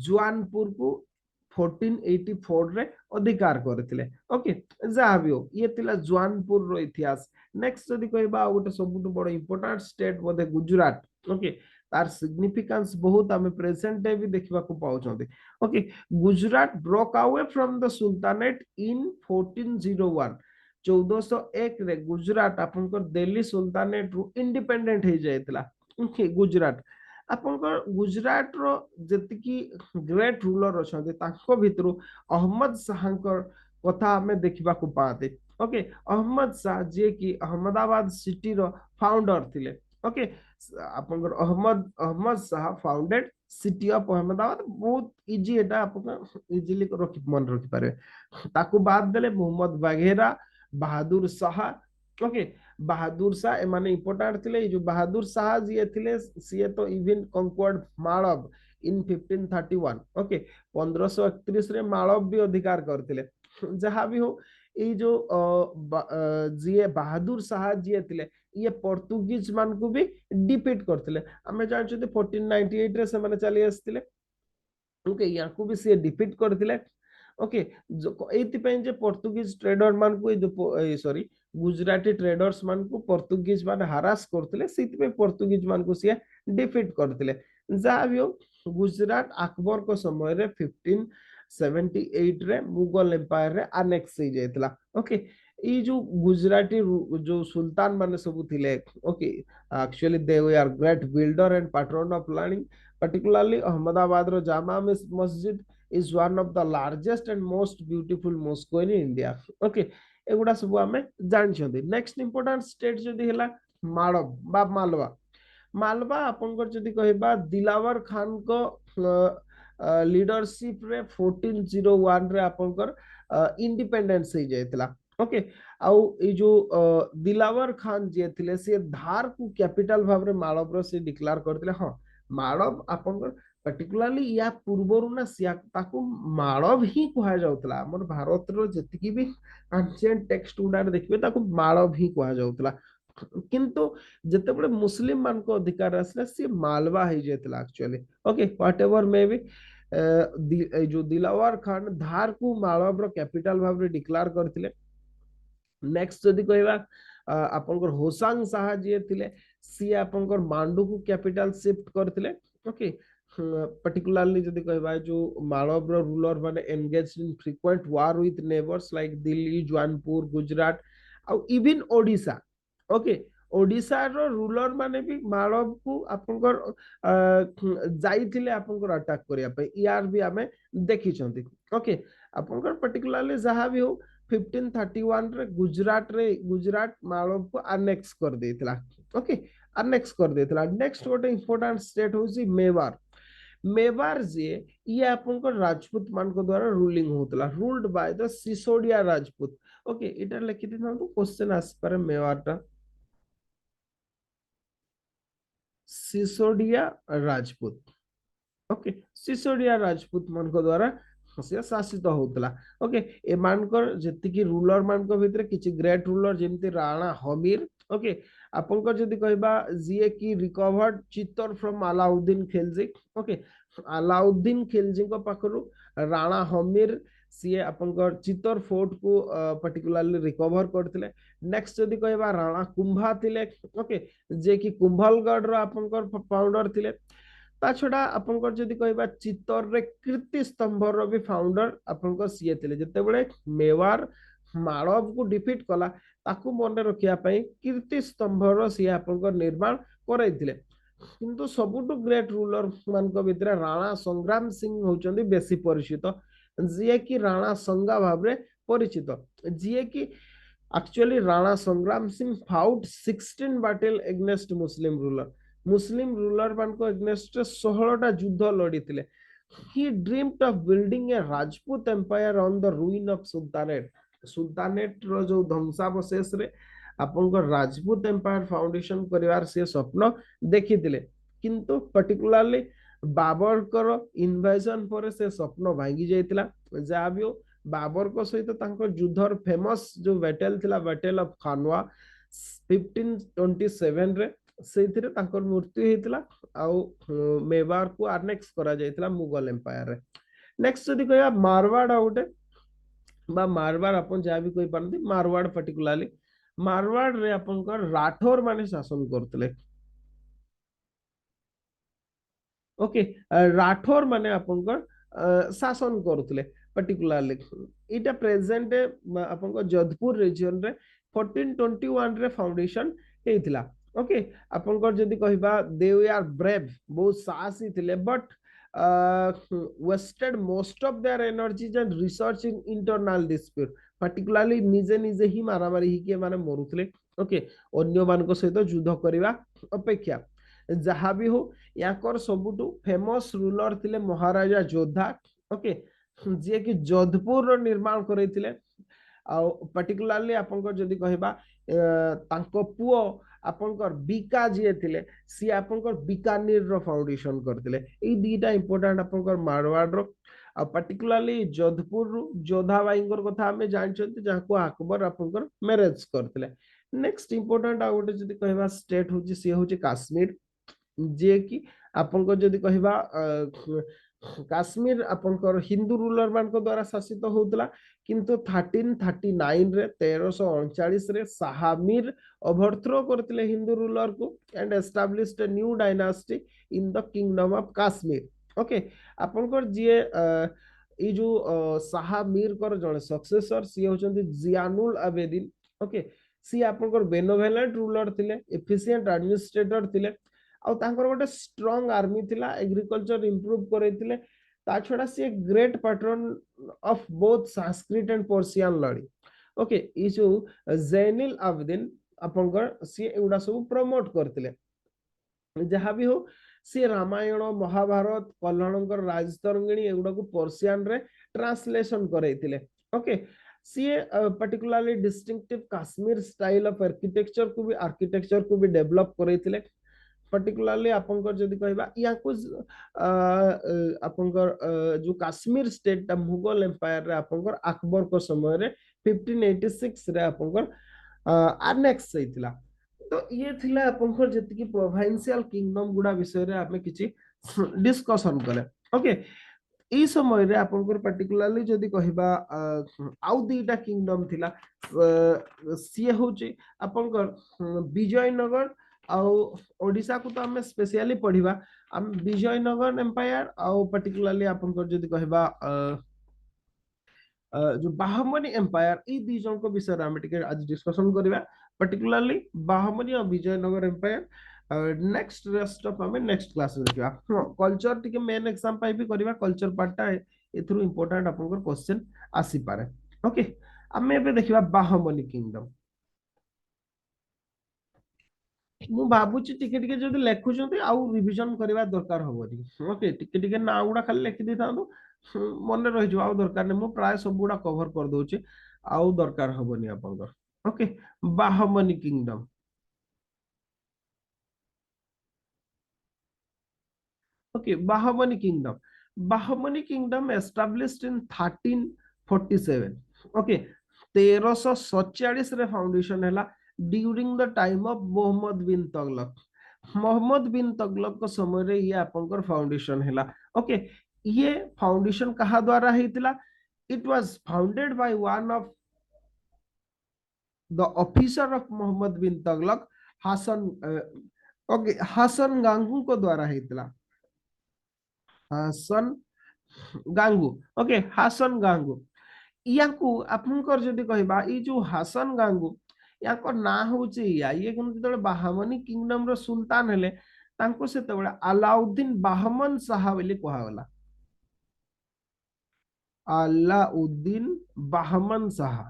जौनपुर को 1484 रे अधिकार करथिले ओके जहाँ भी हो ये तिला जौनपुर रो इतिहास नेक्स्ट जदी कहबा गोटे सबुठ बड़ इंपोर्टेंट स्टेट बोधे गुजरात ओके तार सिग्निफिकेंस बहुत हमें प्रेजेंट डे भी देखा पाउछंती okay Gujarat broke away from the sultanate in 1401 1401 रे गुजरात आपनकर दिल्ली सुल्तानेट रु इंडिपेंडेंट हो जायतिला ओके गुजरात आपनकर गुजरात रो जतिकी ग्रेट रूलर अछंती तांको भितरु अहमद शाहंकर कथा हमें देखा पाते ओके अहमद शाह जे कि अहमदाबाद सिटी रो फाउंडर थिले ओके आपनकर Ahmad Ahmad Shah founded city of Ahmedabad बहुत इजी एटा आपन इजीली रखि मन रखि पारे ताकू बाद देले मोहम्मद बघेरा बहादुर शाह ओके बहादुर शाह एमाने इंपोर्टेंट थिले जो बहादुर शाह जी थिले सी तो इवन कंक्वर्ड मालव इन 1531 ओके 1531 रे मालव भी अधिकार करथिले जहाँ भी हो ये जो जी बहादुर शाह जी थिले ये पोर्तुगीज मान को भी डिफीट करथिले हमें जानछते 1498 रे से माने चली आस्थिले ओके याकू भी से डिफीट करथिले ओके एथि जे पोर्तुगीज ट्रेडर मान को जो सॉरी गुजराती ट्रेडर्स मान को पोर्तुगीज मान हरास करथिले सेति पे पोर्तुगीज मान को से डिफीट करथिले जहाँ भी हो गुजरात अकबर को समय रे 1578 रे मुगल एम्पायर रे अनेक्स हो जायतला ओके ये जो गुजराती जो सुल्तान माने सब थिले okay actually they are great builder and patron of learning particularly Ahmedabad ro Jama Masjid is one of the largest and most beautiful mosque in India okay एगुड़ा सब आमे जानछंती नेक्स्ट इंपोर्टेंट स्टेट जदी हला मालव बा मालवा मालवा आपनकर जदी कहबा दिलावर खान को लीडरशिप रे 1401 रे आपनकर इंडिपेंडेंस हो जायतला ओके आउ ए जो दिलावर खान जे थिले से धार को कैपिटल भाव रे मालव रो से डिक्लेयर करथिले हां मालव आपनकर पर्टिकुलरली या पूर्वरु ना सिया ताको मालव ही कहा जाउतला हमर भारत रो जतिकी भी एंशिएंट टेक्स्ट गुडा देखबे ताको मालव ही कहा जाउतला किंतु जते बड़े मुस्लिम मान को अधिकार असला से मालवा ही जेतला actually okay whatever may be जो दिलावर खान धार को मालव रो कैपिटल भाव रे डिक्लेयर करथिले नेक्स्ट जदी कहबा आपनकर होसांग शाह जी थिले सी आपनकर मांडू को कैपिटल शिफ्ट करथिले ओके पर्टिकुलरली जदी कहबा जो मालव रो रूलर माने engaged in frequent war with neighbours like Delhi Jaunpur Gujarat और इवन ओडिशा ओके ओडिशा रो रूलर माने भी मालव को आपनकर जाइथिले आपनकर अटैक करिया पे यार भी हमें देखि छंती ओके आपनकर पर्टिकुलरली जहां भी हो 1531 रे गुजरात मालव को अनेक्स कर देथिला ओके अनेक्स कर देथिला नेक्स्ट गोटे इंपोर्टेंट स्टेट होसी मेवार मेवार जे ये आपनकर राजपूत मान को द्वारा रूलिंग होतला ruled by the Sisodia Rajput okay इटा लिखि दिना तो क्वेश्चन आस पर मेवारटा सिसोडिया राजपूत ओके सिसोडिया राजपूत मान को द्वारा से शासित होतला। ओके, एमानकर जेतिकी रूलर मानक भितरे किछि ग्रेट रूलर जेमति राणा हमीर। ओके, आपनकर जदि कहबा जिए की recovered Chittor from Alauddin Khilji. Okay, Alauddin Khilji को पाखरु राणा हमीर सीए आपनकर चित्तर फोर्ट को पर्टिकुलरली रिकवर करथिले। नेक्स्ट जदि कहबा राणा कुंभा थिले। ओके, जे की कुंभलगढ़ रो आपनकर फाउंडर थिले। ता छड़ा आपनकर जदि कहबा चित्तर रे कीर्ति स्तंभ रो भी फाउंडर आपनकर सीए थिले। जते बेले मेवार माळव को डिफीट कला ताकू मने रखिया पई कीर्ति स्तंभ रो सीए आपनकर निर्माण करैथिले। किंतु सबुटु ग्रेट रूलर मानक भितरे राणा संग्राम सिंह होचंदी बेसी परिचित, जिए की राणा संगा भाबरे परिचित। जिए की एक्चुअली राणा संग्राम सिंह फाउट 16 बैटल एग्नेस्ट मुस्लिम रूलर मान को एग्नेस्ट 16टा युद्ध लड़ी थिले। he dreamed of building a Rajput empire on the ruin of Sultanate। Sultanate रो जो ध्वंसावशेष रे आपन राजपूत एम्पायर फाउंडेशन करिवार से स्वप्न देखिथिले। किंतु पर्टिकुलरली बाबर कर इन्वेजन पर से स्वप्न भांगी जाइतिला। जा भी हो, बाबर को सहित तांको युद्धर फेमस जो बैटल थिला, बैटल ऑफ खानवा 1527 रे ସେଇଥିରେ ତାଙ୍କର ମୃତ୍ୟୁ ହେଇଥିଲା। ଆଉ मेवार को आनेक्स करा जाइतिला मुगल एम्पायर रे। नेक्स्ट जदि कहया मारवाड़ आउटे बा मारवाड़ अपन जा भी कहि पारନ୍ତି, मारवाड़ पर्टिकुलरली मारवाड़ रे आपनकर राठौर माने शासन करतले। ओके, राठौर माने आपनकर शासन करतले पर्टिकुलरली। इटा प्रेजेंट आपनकर जोधपुर रीजन रे 1421 रे फाउंडेशन हेइतिला। ओके, आपनकर जदि कहिबा दे आर ब्रेव, बहुत साहसी थिले, but wasted most of their energies and research in internal dispute। Particularly निजे निजे ही मारामारी ही के माने मरुतले। ओके, अन्य मान सहित युद्ध करवा अपेक्षा जहाँ भी हो, याकर सबुटु फेमस रूलर थिले महाराजा जोधा। ओके, जे कि जोधपुर निर्माण करैतिले। आ पर्टिकुलरली आपनकर जदि कहबा तांको पुओ आपनकर बीका जे थिले सी आपनकर बीकानेर रो फाउंडेशन करथिले। ए दीटा इंपोर्टेंट आपनकर मारवाड़ रो। आ पर्टिकुलरली जोधपुर रु जोधाबाईंकर कथा हमें जानछंती, जाको अकबर आपनकर मैरिज करथिले। नेक्स्ट इंपोर्टेंट आ गोटे जदि कहबा स्टेट होची सी होची काश्मीर, जे कि आपनकर जदि कहबा काश्मीर आपनकर हिंदू रूलर मान को द्वारा शासित होतला। किंतु 1339 रे 1339 रे शाहमीर ओवरथ्रो करथिले हिंदू रूलर को and established a new dynasty in the kingdom of Kashmir. Okay, आपनकर जे ई जो शाहमीर कर जण सक्सेसर सी होचंती जियानुल आबेदीन। ओके, सी आपनकर बेनोवेलेंट रूलर थिले, एफिशिएंट एडमिनिस्ट्रेटर थिले, आ तांकर गोटे स्ट्रांग आर्मी थिला, एग्रीकल्चर इंप्रूव करैतिले। ता छडा सी great patron of both Sanskrit and Persian लड़ी। ओके, ई जो जैनुल आबदीन आपनकर सी एउडा सब प्रमोट करतिले। जहाँ भी हो, सी रामायण महाभारत कल्हणकर राजतरंगिणी एगुड़ा को पर्शियन रे ट्रांसलेशन करैतिले। ओके, सी particularly distinctive Kashmir style of architecture को भी डेवलप करैतिले। पर्टिकुलरली आपनकर जदि कहबा या कुछ आपनकर जो काश्मीर स्टेट ता मुगल एम्पायर रे आपनकर अकबर को समय रे 1586 रे आपनकर आनेक्स होइतिला। तो ये थिला आपनकर जति प्रोविंशियल किंगडम गुडा विषय रे आपने किछि डिस्कशन कले। ओके, ई समय रे आपनकर पर्टिकुलरली जदि कहबा आउ दीटा किंगडम थिला, सी होची आपनकर विजयनगर आउ ओडिशा को तो हमें स्पेशली पढ़िबा। हम विजयनगर एम्पायर आउ पर्टिकुलरली आपनकर जदि कहबा जो बाहमनी एम्पायर, ई दी जन को विषय रे हम टिके आज डिस्कशन करिबा। पर्टिकुलरली बाहमनी और Vijayanagar empire next rest of हमें नेक्स्ट क्लास में देखिबा। कल्चर टिके मेन एग्जाम पाई भी करिबा, कल्चर पार्टटा एथरु इंपोर्टेंट आपनकर क्वेश्चन आसी पारे। ओके, हमें एबे देखिबा बाहमनी किंगडम। मु भाबुची टिके टिके जदि लेखुचंती आउ रिवीजन करबा दरकार होबनी। ओके, टिके टिके ना उडा खाली लेखि देतांतो मन रहि जो, आउ दरकार नै। मु प्राय सब गुडा कवर कर दोची, आउ दरकार होबनी आपनकर। Okay, Bahmani kingdom. Okay, Bahmani kingdom Bahmani kingdom established in 1347। Okay 1347 रे फाउंडेशन हैला during the time of Muhammad bin Tughlaq. Muhammad bin Tughlaq को समय रे ये आपनकर फाउंडेशन हैला। ओके ये फाउंडेशन कहा द्वारा हेतिला? It was founded by one of the officer of Muhammad bin Tughlaq, Hasan. Okay Hasan Gangu को द्वारा हेतिला। हासन गांगू। ओके हासन गांगू याकू आपनकर जदि कहबा ई जो हासन गांगू याको ना होची या ये किंतु जतबे बाहमनी किंगडम रो सुल्तान हेले तांको सेतबेला अलाउद्दीन बाहमन शाह बोली कहला। अलाउद्दीन बाहमन शाह।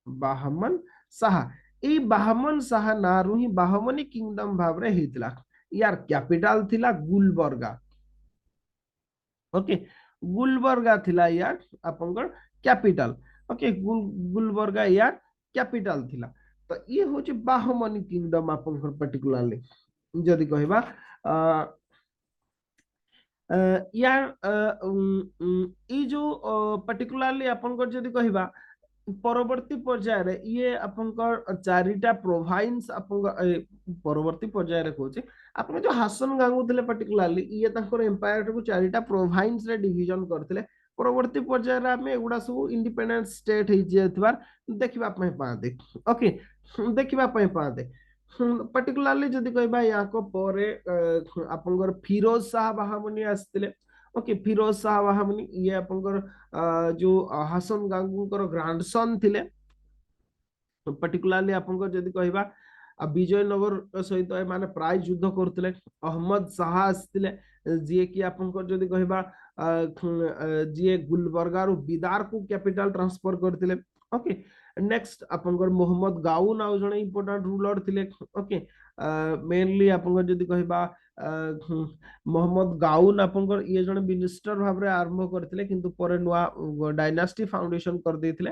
बाहमन शाह ई बाहमन शाह नारू ही बाहमनी किंगडम भाबरे हेतला। यार कैपिटल थिला गुलबर्गा। ओके गुलबर्गा थिला यार आपनकर कैपिटल। ओके गुलबर्गा यार कैपिटल थिला। तो ये होची बाहमनी किंगडम आपनकर पर्टिकुलरली जदि कहबा यार ई जो पर्टिकुलरली आपनकर जदि कहबा परवर्ती पर्याय रे ये आपनकर चारिटा प्रोविंस आपनकर परवर्ती पर्याय रे कहूचे आपन जो हासन गांगू थिले पर्टिकुलरली ये तांकर एम्पायर को चारिटा प्रोविंस रे डिवीजन करथिले। परवर्ती पर्याय रे हमें एगुडा सब इंडिपेंडेंट स्टेट हे जेथबार देखिबा पय पादे। ओके देखिबा पय पादे पर्टिकुलरली जदि कहबा याको परे आपनकर फिरोज शाह बाहामनी आस्तिले। ओके फिरोज शाह बाहामनी ये आपनकर जो हासन गांगूकर ग्रांडसन थिले। पर्टिकुलरली आपनकर जदि कहबा विजयनगर सहित माने प्राय युद्ध करथिले। अहमद शाह आस्तिले जे कि आपनकर जदि कहबा जे गुलबर्गा रु बिदार को कैपिटल ट्रांसफर करथिले। ओके नेक्स्ट आपनकर मोहम्मद गाउन आउ जणे इंपोर्टेंट रूलर थिले। ओके मेनली आपनकर जदि कहबा मोहम्मद गाउन आपनकर ये जणे मिनिस्टर भाबरे आरंभ करथिले किंतु परे नुआ डायनास्टी फाउंडेशन कर देथिले।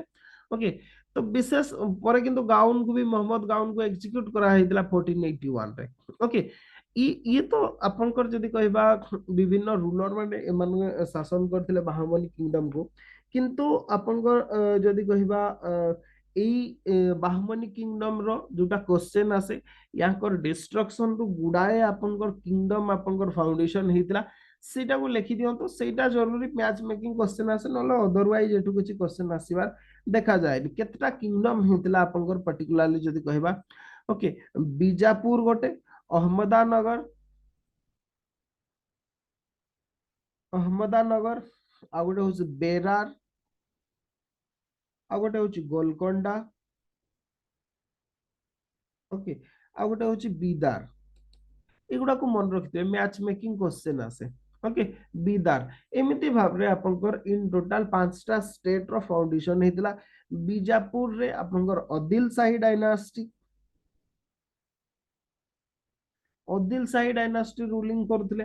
ओके तो विशेष परे किंतु गाउन को भी मोहम्मद गाउन को एग्जीक्यूट करा हेतिला 1481 रे। ओके ये तो आपनकर जदि कहबा विभिन्न रूलर माने एमान शासन करथिले बाहमनी किंगडम को किंतु आपनकर जदि कहबा बाहमनी किंगडम रो जोटा क्वेश्चन आसे याकर डिस्ट्रक्शन रु गुडाए आपनकर किंगडम आपनकर फाउंडेशन हेतिला सेटा को लिखि दियंतो। सेटा जरूरी मैच मेकिंग क्वेश्चन आसे नले अदरवाइज एटु किछि क्वेश्चन आसीबार देखा जाए केतटा किंगडम हेतिला आपनकर पर्टिकुलरली जदि कहबा। ओके बीजापुर गोटे अहमदानगर अहमदानगर आ गोटे होछि बेरार आ गोटे होछि गोलकोंडा। ओके आ गोटे होछि बीदार। एगुडा को मन रखिथे मैच मेकिंग क्वेश्चन आसे। ओके बीदार एमिति भाबरे आपनकर इन टोटल पांचटा स्टेट रो फाउंडेशन हेतिला। बीजापुर रे आपनकर Adil Shahi dynasty. Adil Shahi dynasty ruling करथिले।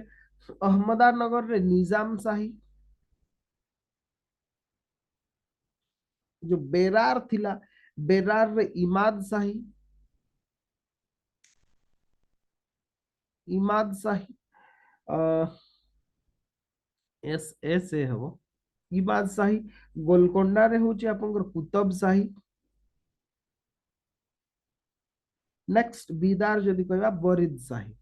अहमदानगर रे निजाम शाही। जो बेरार थिला बेरार रे इमाद शाही। इमाद शाही एस एस ए हबो इमाद शाही। गोलकोंडा रे होची आपनकर कुतुब शाही। नेक्स्ट बीदार जदि कहबा बरिद शाही।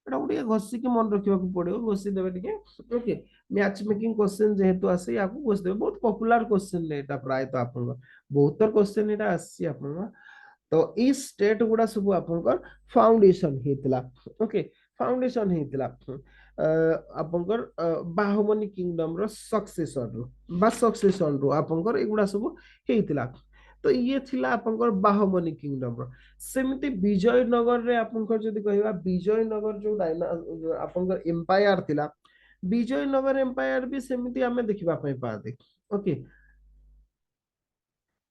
एटा गुटे घसी के मन रखिबा को पड़ियो घसी देबे टिके। ओके मैच मेकिंग क्वेश्चन जेहेतु आसे याकू घसी देबे बहुत पॉपुलर क्वेश्चन ने एटा प्राय तो आपन बहुत क्वेश्चन एटा आसी आपन तो ई स्टेट गुडा सब आपनकर फाउंडेशन हेतला। ओके फाउंडेशन हेतला आपनकर बाहुमनी किंगडम रो सक्सेसर रो बा सक्सेशन रो आपनकर एगुडा सब हेतला। तो ये थिला आपनकर बाहुमनी किंगडम रो। सेमिति विजयनगर रे आपनकर जदि कहबा विजयनगर जो डायना आपनकर एम्पायर थिला विजयनगर एम्पायर भी सेमिति हमें देखिबा पय पाते। ओके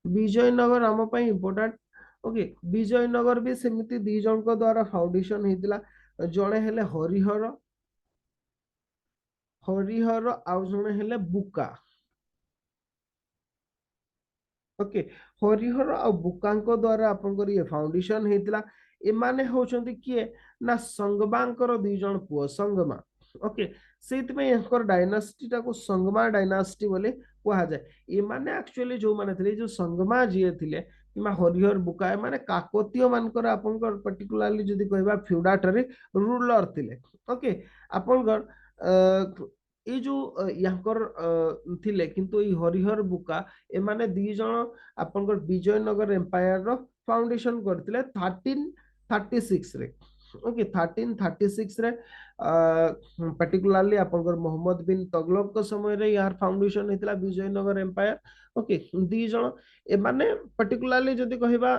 विजयनगर आम पय इंपोर्टेंट। ओके विजयनगर भी सेमिति दी जन को द्वारा फाउंडेशन हेतिला। जणे हेले हरिहर हरिहर आउ जणे हेले बुका। ओके हरिहर आउ बुकांको द्वारा आपनकर ये फाउंडेशन हेतिला। एमाने होचंती किए ना संगमांकर दी जन पुओ संगमा। ओके सेति यांकर डायनासिटी टाको संगमा डायनासिटी बोले कहा जाए ये माने एक्चुअली जो माने थे जो संगमा जी थे कि हरिहर बुका माने काकतीय मानकर आपनकर पर्टिकुलरली जदी कहबा फ्यूडाटरी रूलर थिले ओके आपनकर ये जो यांकर थिले किंतु ये हरिहर बुका ए माने दी जण आपनकर विजयनगर एम्पायर रो फाउंडेशन करथिले 1336 रे ओके 1336 रे पर्टिकुलरली आपनकर मोहम्मद बिन तगलक को समय रे यार फाउंडेशन हेतला विजयनगर एम्पायर ओके दी जण ए माने पर्टिकुलरली जदी कहबा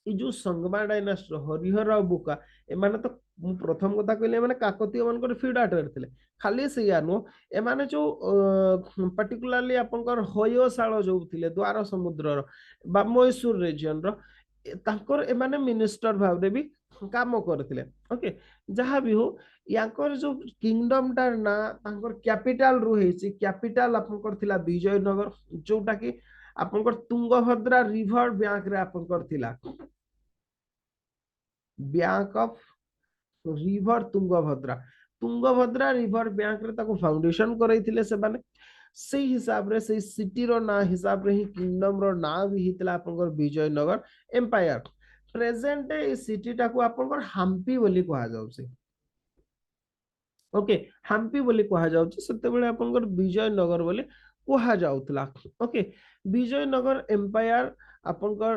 ये जो संगमा डायनास्टी हरिहर आ बुका ए माने तो प्रथम कथा कहले माने काकतीय मानकर फ्यूडाटर थिले खाली से या नो ए माने जो पर्टिकुलरली आपनकर होयशाଳ जो थिले द्वार समुद्र रो बा मैसूर रीजन रो तांकर ए माने मिनिस्टर भाव भी काम करथिले ओके जहां भी हो यांकर जो किंगडम टा ना तांकर कैपिटल रु हेछि कैपिटल आपनकर थिला विजयनगर जोटा कि आपनकर तुंगभद्रा रिवर बैंक रे आपनकर थिला bank of river Tungabhadra Tungabhadra river bank रे ताको फाउंडेशन करैथिले से माने से हिसाब रे से सिटी रो ना हिसाब रे ही किंगडम रो ना भी हितला आपनकर विजयनगर एम्पायर प्रेजेंट ए सिटी टाको आपनकर हम्पी बोली कहा जाउ से ओके हम्पी बोली कहा जाउ से सेते बेले आपनकर विजयनगर बोली कहा जाउतला ओके विजयनगर एम्पायर आपनकर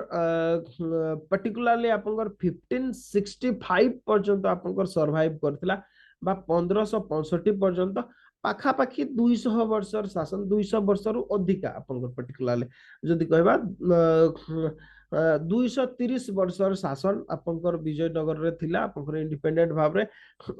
पर्टिकुलरली आपनकर 1565 पर्यंत आपनकर सरवाइव करथिला बा 1565 पर्यंत पाखापाखि 200 वर्षर शासन 200 वर्षर अधिका आपनकर पर्टिकुलरली जदि कहबा 230 वर्षर शासन आपनकर विजयनगर रे थिला आपनकर इंडिपेंडेंट भाव रे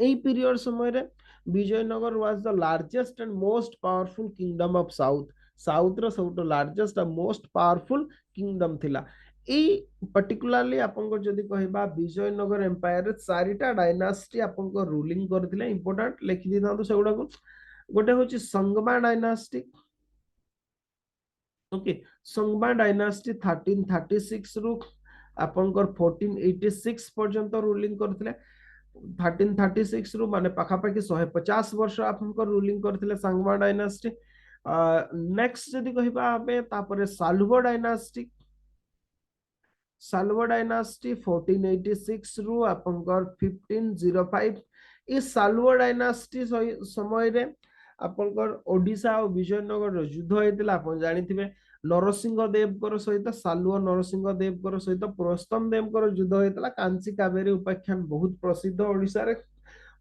एई पीरियड समय रे Vijayanagara was the largest and most powerful kingdom of south south रो सबटो largest and most powerful kingdom थिला ए पर्टिकुलरली आपनकर जदि कहबा विजयनगर एम्पायर रे चारिटा डायनासिटी आपनकर रूलिंग करथिले इंपोर्टेंट लिखि दी थांतो सेगुडा को गोटे होची संगमा डायनासिटी ओके संगमा डायनासिटी 1336 रु आपनकर 1486 पर्यंत रूलिंग करथिले 1336 रु माने पाखापाखि 150 वर्ष आपनकर रूलिंग करथिले संगमा डायनासिटी नेक्स्ट जदि कहबा आबे तापरे सालुवा डायनासिटी सालुवा डायनासिटी 1486 रु आपनकर 1505 ई सालुवा डायनासिटी समय रे आपनकर ओडिशा और विजयनगर युद्ध होइतिला आपन जानिथिबे नरसिंह देव कर सहित सालुवा नरसिंह देव कर सहित प्रस्तम देव कर युद्ध होइतिला कांची कावेरी उपाख्यान बहुत प्रसिद्ध ओडिशा रे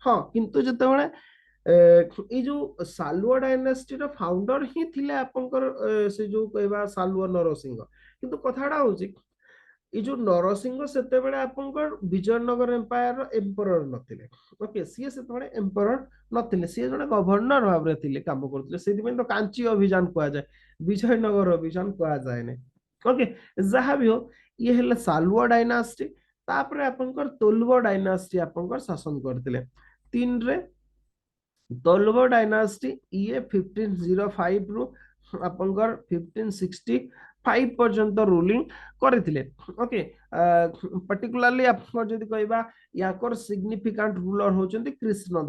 हां किंतु जतेबेले ए जो सालुवा डायनासिटी रो फाउंडर ही थिले आपनकर से जो कहबा सालुवा नरसिंह किंतु कथाडा होची ये जो नरसिंह सेते बेले आपनकर विजयनगर एम्पायर एम्परर नथिले ओके सी सेते बेले एम्परर नथिले सी जने गवर्नर भाबरे थिले काम करथिले सेति में तो कांची अभियान कहा जाए विजयनगर अभियान कहा जाए ने ओके जहा भी हो ये हेले सालुवा डायनासिटी तापरे आपनकर तोलवा डायनासिटी आपनकर शासन करथिले तीन रे तोलवा डायनासिटी ये 1505 रु आपनकर 1565 पर्यंत रूलिंग करथिले ओके पर्टिकुलरली आपन जदि कहबा याकर सिग्निफिकेंट रूलर होचंती कृष्ण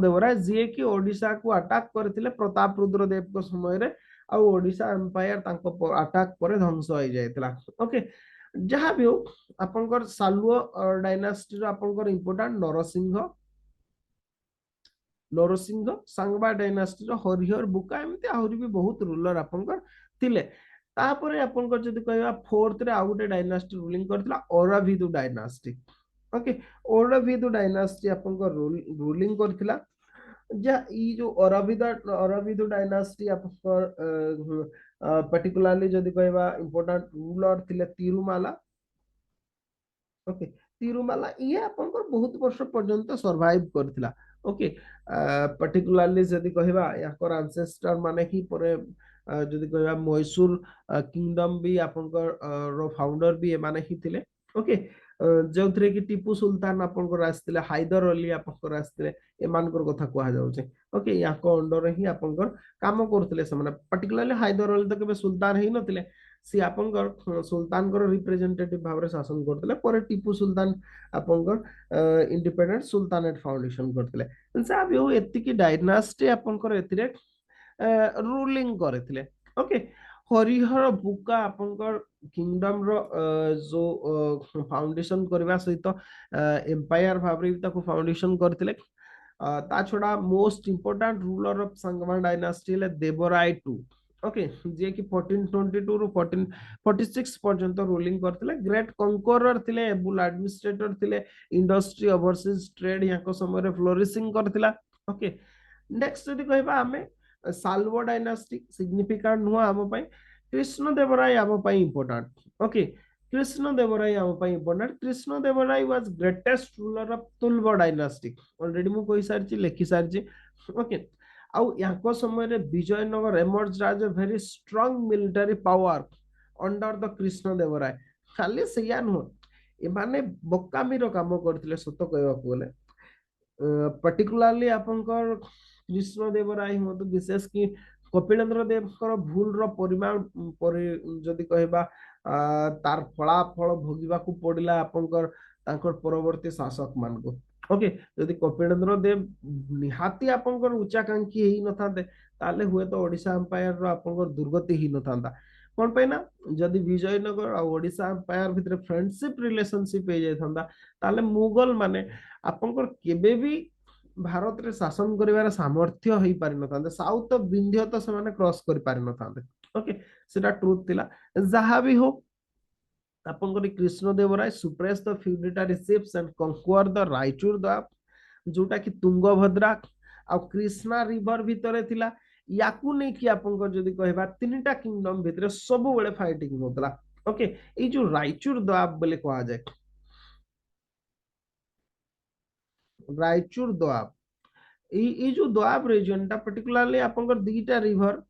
देवराय जे कि ओडिशा को अटैक करथिले प्रताप रुद्र देव को समय रे आ ओडिशा एम्पायर तांको अटैक पर ध्वंस हो जायतला ओके जहां भी हो आपनकर सालुवा डायनासिटी रो आपनकर इंपोर्टेंट नरसिंह सांगबा डायनासिटी रो हरिहर बुका एमती आहुरी भी बहुत रूलर आपनकर थिले तापरे आपनकर जदि कहबा फोर्थ रे आ गुटे डायनासिटी रूलिंग करथिला औरभिदु डायनासिटी ओके औरभिदु डायनासिटी आपनकर रूलिंग करथिला जा ई जो औरभिदु डायनासिटी आपनकर पर्टिकुलरली जदि कहबा इंपोर्टेंट रूलर थिले तिरुमाला ओके तिरुमाला ये आपनकर बहुत वर्ष पर्यंत सरवाइव करथिला ओके पर्टिकुलरली जदि कहबा याकर एंसेस्टर माने ही परे जदि कहबा मैसूर किंगडम भी आपनकर रो फाउंडर भी ए माने ही थिले ओके जो थरे कि टीपू सुल्तान आपनकर आस्तिले हैदर अली आपनकर आस्तिले ए मानकर कथा कहा जाउछे ओके याको अंडर ही आपनकर काम करथिले से माने पर्टिकुलरली हैदर अली तो केबे सुल्तान ही नथिले सी आपंकर सुल्तान रिप्रेजेंटेटिव भाव में शासन करते पर टीपू सुल्तान आपंकर इंडिपेंडेंट सुल्तानेट फाउंडेशन करते जहाँ भी हो एतिकी डायनास्टी आपंकर एतिरे रूलिंग करते ओके हरिहर बुका आपंकर किंगडम रो जो फाउंडेशन करने सहित एम्पायर भाव में फाउंडेशन करते ता छड़ा most important ruler of Sangma dynasty है देवराय टू ओके जे कि 1422 रु 1446 पर्यंत रूलिंग करथिले ग्रेट कंकरर थिले एबुल एडमिनिस्ट्रेटर थिले इंडस्ट्री ओवरसीज ट्रेड याको समय रे फ्लोरिशिंग करथिला ओके नेक्स्ट जदि कहबा हमें साल्वो डायनास्टी सिग्निफिकेंट नुह आम पई कृष्ण देवराय आम पई इंपोर्टेंट ओके कृष्ण देवराय आम पई important Krishna Devaraya was greatest ruler of Tuluva dynasty already मु कहि सारची लेखि सारची ओके आउ याको समय रे Vijayanagar emerge as a very strong military power under the Krishna Devaraya खाली सैया नुह एमाने बोकामीर काम करथिले सत कहबाकू गले पर्टिकुलारली आपनकर कृष्ण देवराय मत विशेष कि कपिलेन्द्र देवकर भूल रो परिमाण जदि कहबा तार फलाफल भोगिबाकू पड़िला आपनकर तांकर परवर्ती शासक मान को ओके जदि कपिलेन्द्र देव निहाती आपनकर उच्चाकांक्षी हेई नथाते ताले हुए तो ओडिशा एम्पायर रो आपनकर दुर्गति ही नथांता कोन पे ना जदि विजयनगर और ओडिशा एम्पायर भितर फ्रेंडशिप रिलेशनशिप हे जायथांता ताले मुगल माने आपनकर केबे भी भारत रे शासन करिवार सामर्थ्य होई पारि नथांते साउथ ऑफ विंध्य तो से क्रॉस करि पारि नथांते ओके सेटा ट्रुथ थिला जहा भी हो आपनकर Krishna Devaraya suppress the feudatory chiefs and conquer the Raichur द्वीप जोटा कि तुंगभद्रा आ कृष्णा रिवर भितरे थिला याकू नै कि आपनकर जदि कहबा तीनटा किंगडम भितरे सब बेले फाइटिंग होतला ओके ए जो रायचूर द्वीप बोले कहा जाय रायचूर द्वीप এই जो द्वीप रीजन टा पर्टिकुलरली आपनकर दीटा रिवर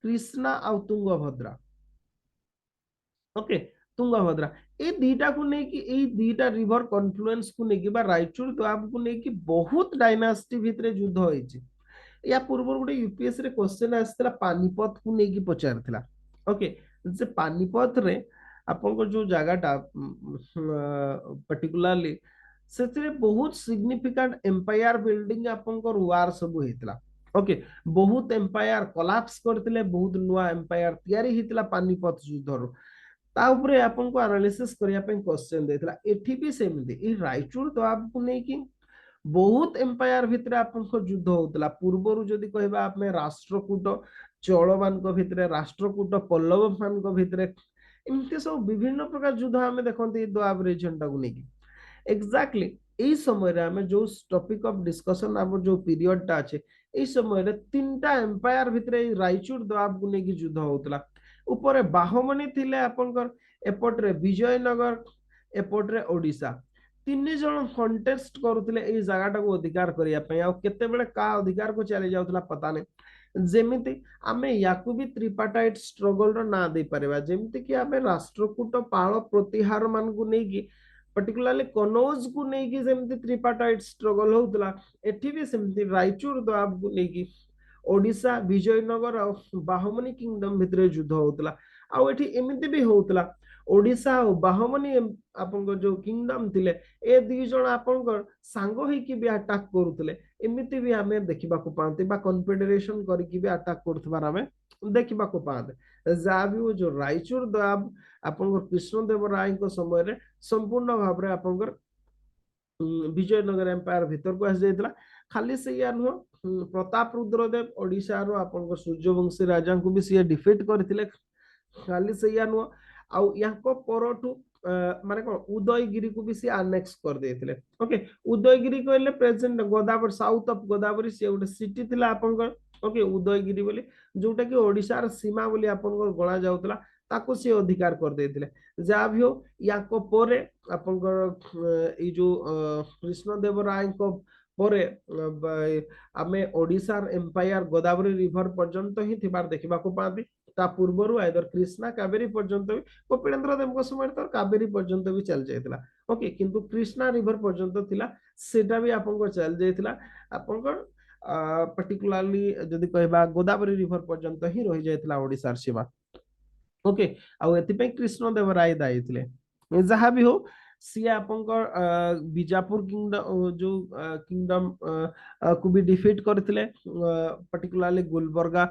कृष्णा आ तुंगभद्रा ओके तुंगभद्रा ए दीटा को नै कि ए दीटा रिवर कन्फ्लुएंस को नै कि बा रायचूर द्वीप को नै कि बहुत डायनास्टी भितरे युद्ध होइछि या पूर्व गोटे यूपीएससी रे क्वेश्चन आसला पानीपत को नै कि पचारथिला ओके जे पानीपत रे आपनको जो जगहटा पर्टिकुलरली से बहुत सिग्निफिकेंट एम्पायर बिल्डिंग आपनकर वार सब हेतला ओके बहुत एम्पायर कोलैप्स करथिले बहुत नुआ एम्पायर तयारी हेतला पानीपत युद्ध रो ता ऊपर आपनको एनालिसिस करिया पे क्वेश्चन देथिला एठी भी सेमती ई रायचूर तो आपको नै कि बहुत एम्पायर भितर आपनको युद्ध होतला पूर्वरु जदि कहबा आपमे राष्ट्रकूट चोल मान को भितरे राष्ट्रकूट पल्लव मान को भितरे एमती सब विभिन्न प्रकार युद्ध हमें देखते द्वीप रीजन टाको नहीं एक्जाक्टली এই সময় আমি जो टॉपिक ऑफ डिस्कशन आम जो पीरियड टा আছে এই সময় তিনটা এম্পায়ার ভিতরে এই রায়চূর দ্বীপ को নেকি যুদ্ধ होतला উপরে বাহমনি থিলে আপনकर এপটরে বিজয়নगर এপটরে ওড়িশা तीन जन कंटेस्ट करुले এই জায়গাটাକୁ ଅଧିକାର କରିବା ପାଇଁ ଆଉ କେତେବେଳେ କା ଅଧିକାର को चली जाउतला पता नहीं जेमिति आमे याकू भी त्रिपार्टाइट स्ट्रगल रो ना दे परिबा जेमिति कि आमे राष्ट्रकूट पाळ प्रतिहार मान को नै कि पर्टिकुलरली कनौज को नै कि जेमिति त्रिपार्टाइट स्ट्रगल होतला एठी भी सेमिति रायचूर द्वीप को नै कि ओडिशा विजयनगर आ बाहुमनी किंगडम भितरे युद्ध होतला आ एठी एमिति भी होतला ओडिशा और बाहुमनी आपन जो किंगडम थिले ए दी जण आपन सांगो ही कि भी अटैक करूतले एमिति भी हमें देखिबा को पाते बा कॉन्फेडरेशन करी कि भी अटैक करथबार हमें देखिबा को पाते जा भी वो जो रायचूर द्वीप आपन कृष्णदेवराय को समय रे संपूर्ण भाव रे आपन विजयनगर एम्पायर भीतर को आस जाइतला खाली से या नुह प्रताप रुद्रदेव ओडिशा रो आपन सूर्यवंशी राजा को भी से डिफीट करथिले खाली से या नुह आउ याको परठु माने कोन उदयगिरी को भी से अनेक्स कर देथिले ओके उदयगिरी कहले present Godavari south of Godavari से गोटे सिटी थिला आपन ओके उदयगिरी बोली जोटा कि ओडिशा र सीमा बोली आपन गणा जाउतला ताको से अधिकार कर देथिले जा भी हो याको परे आपन ई जो कृष्णदेवराय को परे आमे ओडिशार एम्पायर गोदावरी रिवर पर्यंत ही थिबार देखिबा को पाबी ता पूर्वरु आइदर कृष्णा कावेरी पर्यंत भी कपिलेन्द्र देव समय तो कावेरी पर्यंत भी चल जाइतला ओके किंतु कृष्णा रिवर पर्यंत थिला सेटा भी आपन को चल जाइतला आपन को पर्टिकुलरली जदि कहबा गोदावरी रिवर पर्यंत ही रहि जाइतला ओडिशार सीमा ओके आउ एथिपई कृष्णदेवराय दायी थे जहाँ भी हो सी आपंकर बीजापुर किंगडम जो किंगडम को भी डिफिट करथिले पर्टिकुलरली गुलबर्गा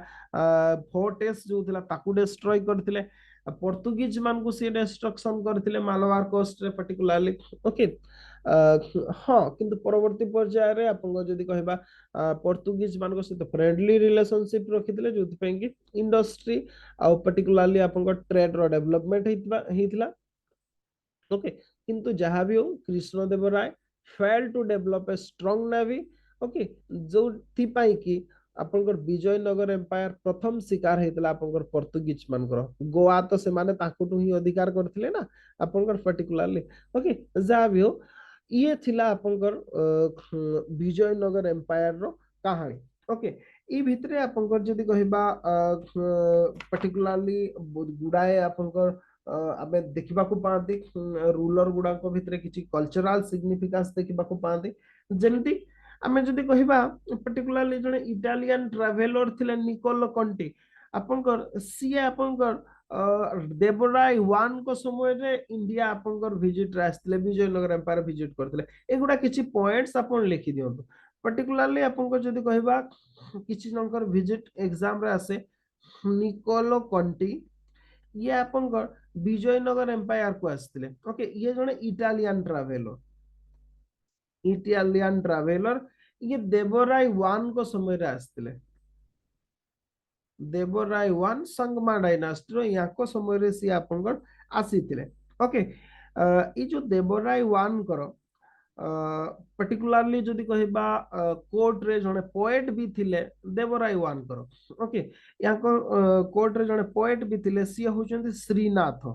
फोर्टेस जो थिला ताकू डिस्ट्रॉय करथिले पोर्तुगीज मान को सी डिस्ट्रक्शन करथिले मालाबार कोस्ट रे पर्टिकुलरली ओके हाँ किंतु परवर्ती पर्याय रे आपन जदी कहबा पोर्तुगीज मान सहित फ्रेंडली रिलेशनशिप रखिथिले जोथि कि इंडस्ट्री आउ पर्टिकुलरली आपन ट्रेड रो डेवलपमेंट हेतिला ओके किंतु जहाँ भी हो Krishnadevaraya fail to develop a strong navy okay जो कि आपनकर विजयनगर एम्पायर प्रथम शिकार हेतला आपनकर पोर्तुगीज मानकर गोवा तो से माने ताकुटु ही अधिकार करथिले ना आपनकर पर्टिकुलरली ओके जहाँ भी हो ये थिला आपनकर विजयनगर एम्पायर रो कहानी ओके ई भितरे आपनकर जदी कहबा पर्टिकुलरली गुडाए आपनकर आमे देखा पाती रूलर गुड़ाक भितर किसी कल्चरल सिग्निफिकेंस देखा पाती जमती आमे जदि कहबा पर्टिकुलरली जने इटालियन ट्रैवलर थिले निकोलो कंटी आपनकर सीए आपनकर देवराय वन को समय रे इंडिया आपनकर विजिट रे आस्थिले विजयनगर एम्पायर विजिट करथिले एगुडा किछि पॉइंट्स आपन लिखि दियंतु पर्टिकुलरली आपनकर जदि कहबा किछि जनकर विजिट एग्जाम रे आसे निकोलो कंटी ये आपनकर विजयनगर एम्पायर को आसते ओके ये जने इटालियन ट्रावेलर ये देवराय वन को समय रे आसते देवराय वन संगमा डायनास्टी या को समय रे सी आपनकर आसीथिले ओके ये जो देवराय वन करो पर्टिकुलरली जदि कहबा कोर्ट रे जने पोएट भी थिले देवराय वन करो ओके या कोर्ट रे जने पोएट भी थिले सी होचंती श्रीनाथ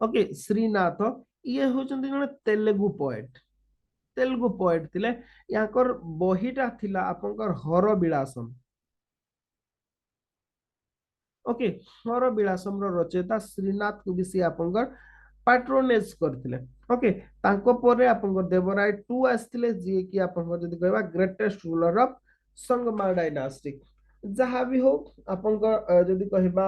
ओके श्रीनाथ ये होचंती जने तेलुगु पोएट थिले याकर बहिटा थिला आपनकर हर विलासम ओके हर विलासम रो रचयिता श्रीनाथ को भी सी आपनकर पैट्रोनेज करथिले ओके तांको परे आपनकर देवराय 2 आस्थिले जे कि आपनकर जदी कहबा greatest ruler of Sangma dynasty जहां भी हो आपनकर जदी कहबा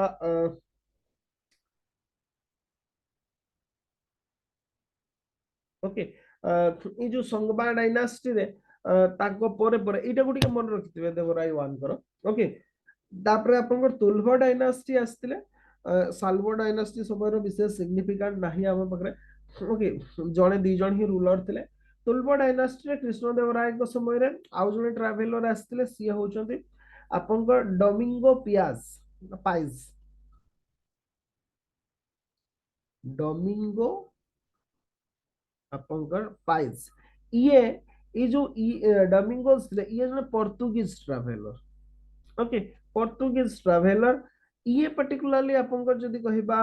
ओके ये जो संगमा डायनास्टी रे ताको परे परे एटा को टिके मन रखिथिबे देवराय वन करो ओके तापरे आपनकर तुलभ डायनास्टी आस्थिले साल्वो डायनास्टी समय विशेष सिग्निफिकेंट नाही हम पकरे ओके जणे दी जण ही रूलर थिले तुलभ डायनास्टी रे कृष्णदेवराय को समय रे आउ जणे ट्रैवलर आस्थिले सी होचंती आपनकर डोमिंगो पाइज डोमिंगो आपनकर पाइज ये जो डोमिंगोस ये जो Portuguese traveller okay Portuguese traveller ये पर्टिकुलरली आपनकर जदी कहबा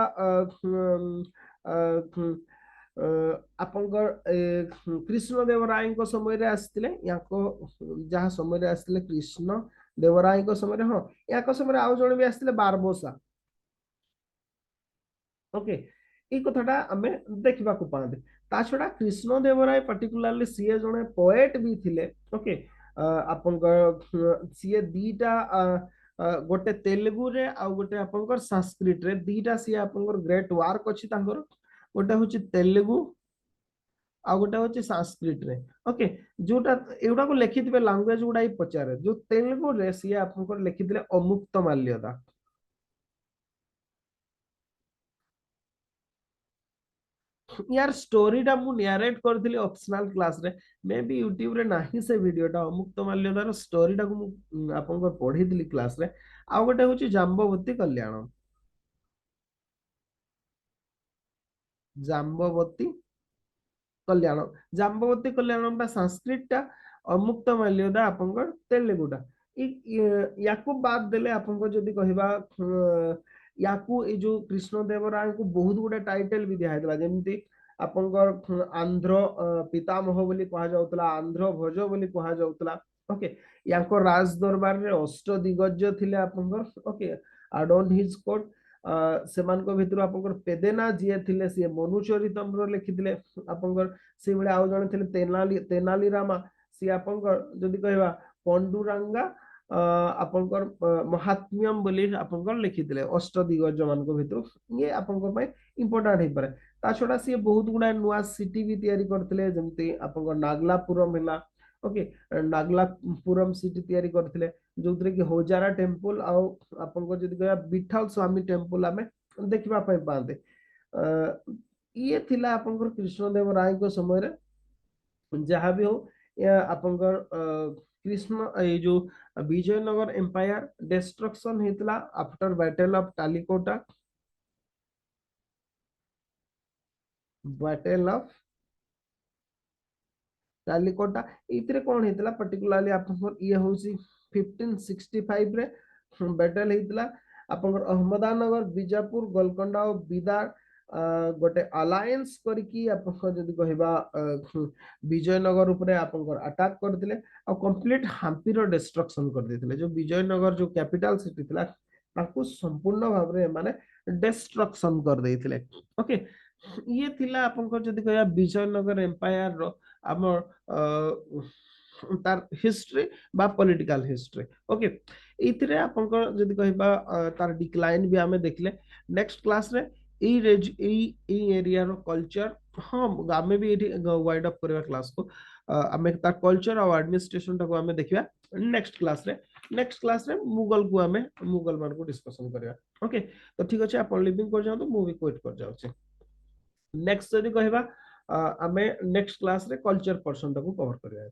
आपनकर कृष्ण देवराय को समय रे आस्थिले याको जहा समय रे आस्थिले कृष्ण देवराय को समय रे हां याको समय रे आउ जण भी आस्थिले बारबोसा ओके এই কথাটা আমি দেখিବାକୁ পাতে তা ছড়া কৃষ্ণদেবরায় পার্টিকুলারলি সিଏ জনে পোएट भी थिले ओके आपनकर सीए दीटा गोटे तेलुगु रे आ गोटे आपनकर संस्कृत रे दीटा सीए आपनकर ग्रेट वर्क अछि तांकर गोटे होछि तेलुगु आ गोटे होछि संस्कृत रे ओके जोटा एउडा को लिखिथिबे लैंग्वेज गुडा ही पचारे जो तेलुगु रे सीए आपनकर लिखिथिले अमुक्त माल्यदा यार स्टोरीटा मु नरेट करथिली ऑप्शनल क्लास रे मे बी यूट्यूब रे नाही से वीडियोटा मुक्त माल्यदार स्टोरीटा को मु आपन को पढिथिली क्लास रे आ गोटे होची जाम्बवती कल्याण जाम्बवती कल्याण जाम्बवती कल्याणटा संस्कृतटा अमुक्त माल्यदा आपन तेलुगुटा याकू बाद देले आपन को जदी कहबा याकू ए जो कृष्णदेवराय को बहुत गुडे टाइटल भी दिया हैतला जेमती आपनकर आंध्र पितामह बोली कहा जाउतला आंध्र भोज बोली कहा जाउतला ओके याको राज दरबार रे अष्ट दिग्गज थिले आपनकर ओके अडोन हिज कोट सेमान को भितर आपनकर पेदेना जिए थिले से मनुचरितम रो लिखिथिले आपनकर से बेले आउ जने थिले तेनाली रामा सी आपनकर जदी कहबा पंडुरंगा आपनकर महात्म्यम बोली आपनकर लिखिथिले अष्टदिग्गज मान भितर ये आपनकर पय इंपोर्टेंट हे पारे ता छडा सी बहुत गुडा नुआ सिटी भी तयारी करथिले जेमति आपनकर नागलापुरम हैला ओके नागलापुरम सिटी तयारी करथिले जोतरे कि होजारा टेम्पल आ आपनकर जदि कहया विठल स्वामी टेम्पल आमे देखिबा पय पाते ये थिला आपनकर कृष्णदेव राय को समय रे जहाँ भी हो या आपनकर कृष्ण ये जो विजयनगर एम्पायर डिस्ट्रक्शन हेतला after battle of Talikota battle of Talikota इतरे कौन हेतला पर्टिकुलरली आपनकर ये होसी 1565 रे बैटल हेतला आपनकर अहमदानगर बीजापुर गोलकोंडा और बीदार गोटे अलायंस करकी आपनकर जदि कहबा विजयनगर उपरे आपनकर अटैक करथिले और कंप्लीट हम्पी रो डिस्ट्रक्शन कर देथिले जो विजयनगर जो कैपिटल सिटी थिला ताकू संपूर्ण भाव रे माने डिस्ट्रक्शन कर देथिले ओके ये थिला आपनकर जदि कहया विजयनगर एम्पायर रो आमर तार हिस्ट्री बा पॉलिटिकल हिस्ट्री ओके इथिरे आपनकर जदि कहबा तार डिक्लाइन भी हमें देखले नेक्स्ट क्लास रे ए एरिया रो कल्चर हाँ आमे भी एठी वाइड अप करबा क्लास को आमे तार कल्चर और एडमिनिस्ट्रेशन टाको आमे देखिबा नेक्स्ट क्लास रे मुगल को आमे मुगल मान को डिस्कशन करबा ओके तो ठीक अछि आपण लिविंग कर जाऊ तो मु भी क्विट कर जाऊ छी नेक्स्ट जदि कहबा आमे नेक्स्ट क्लास रे कल्चर पर्सन टाको कवर करबा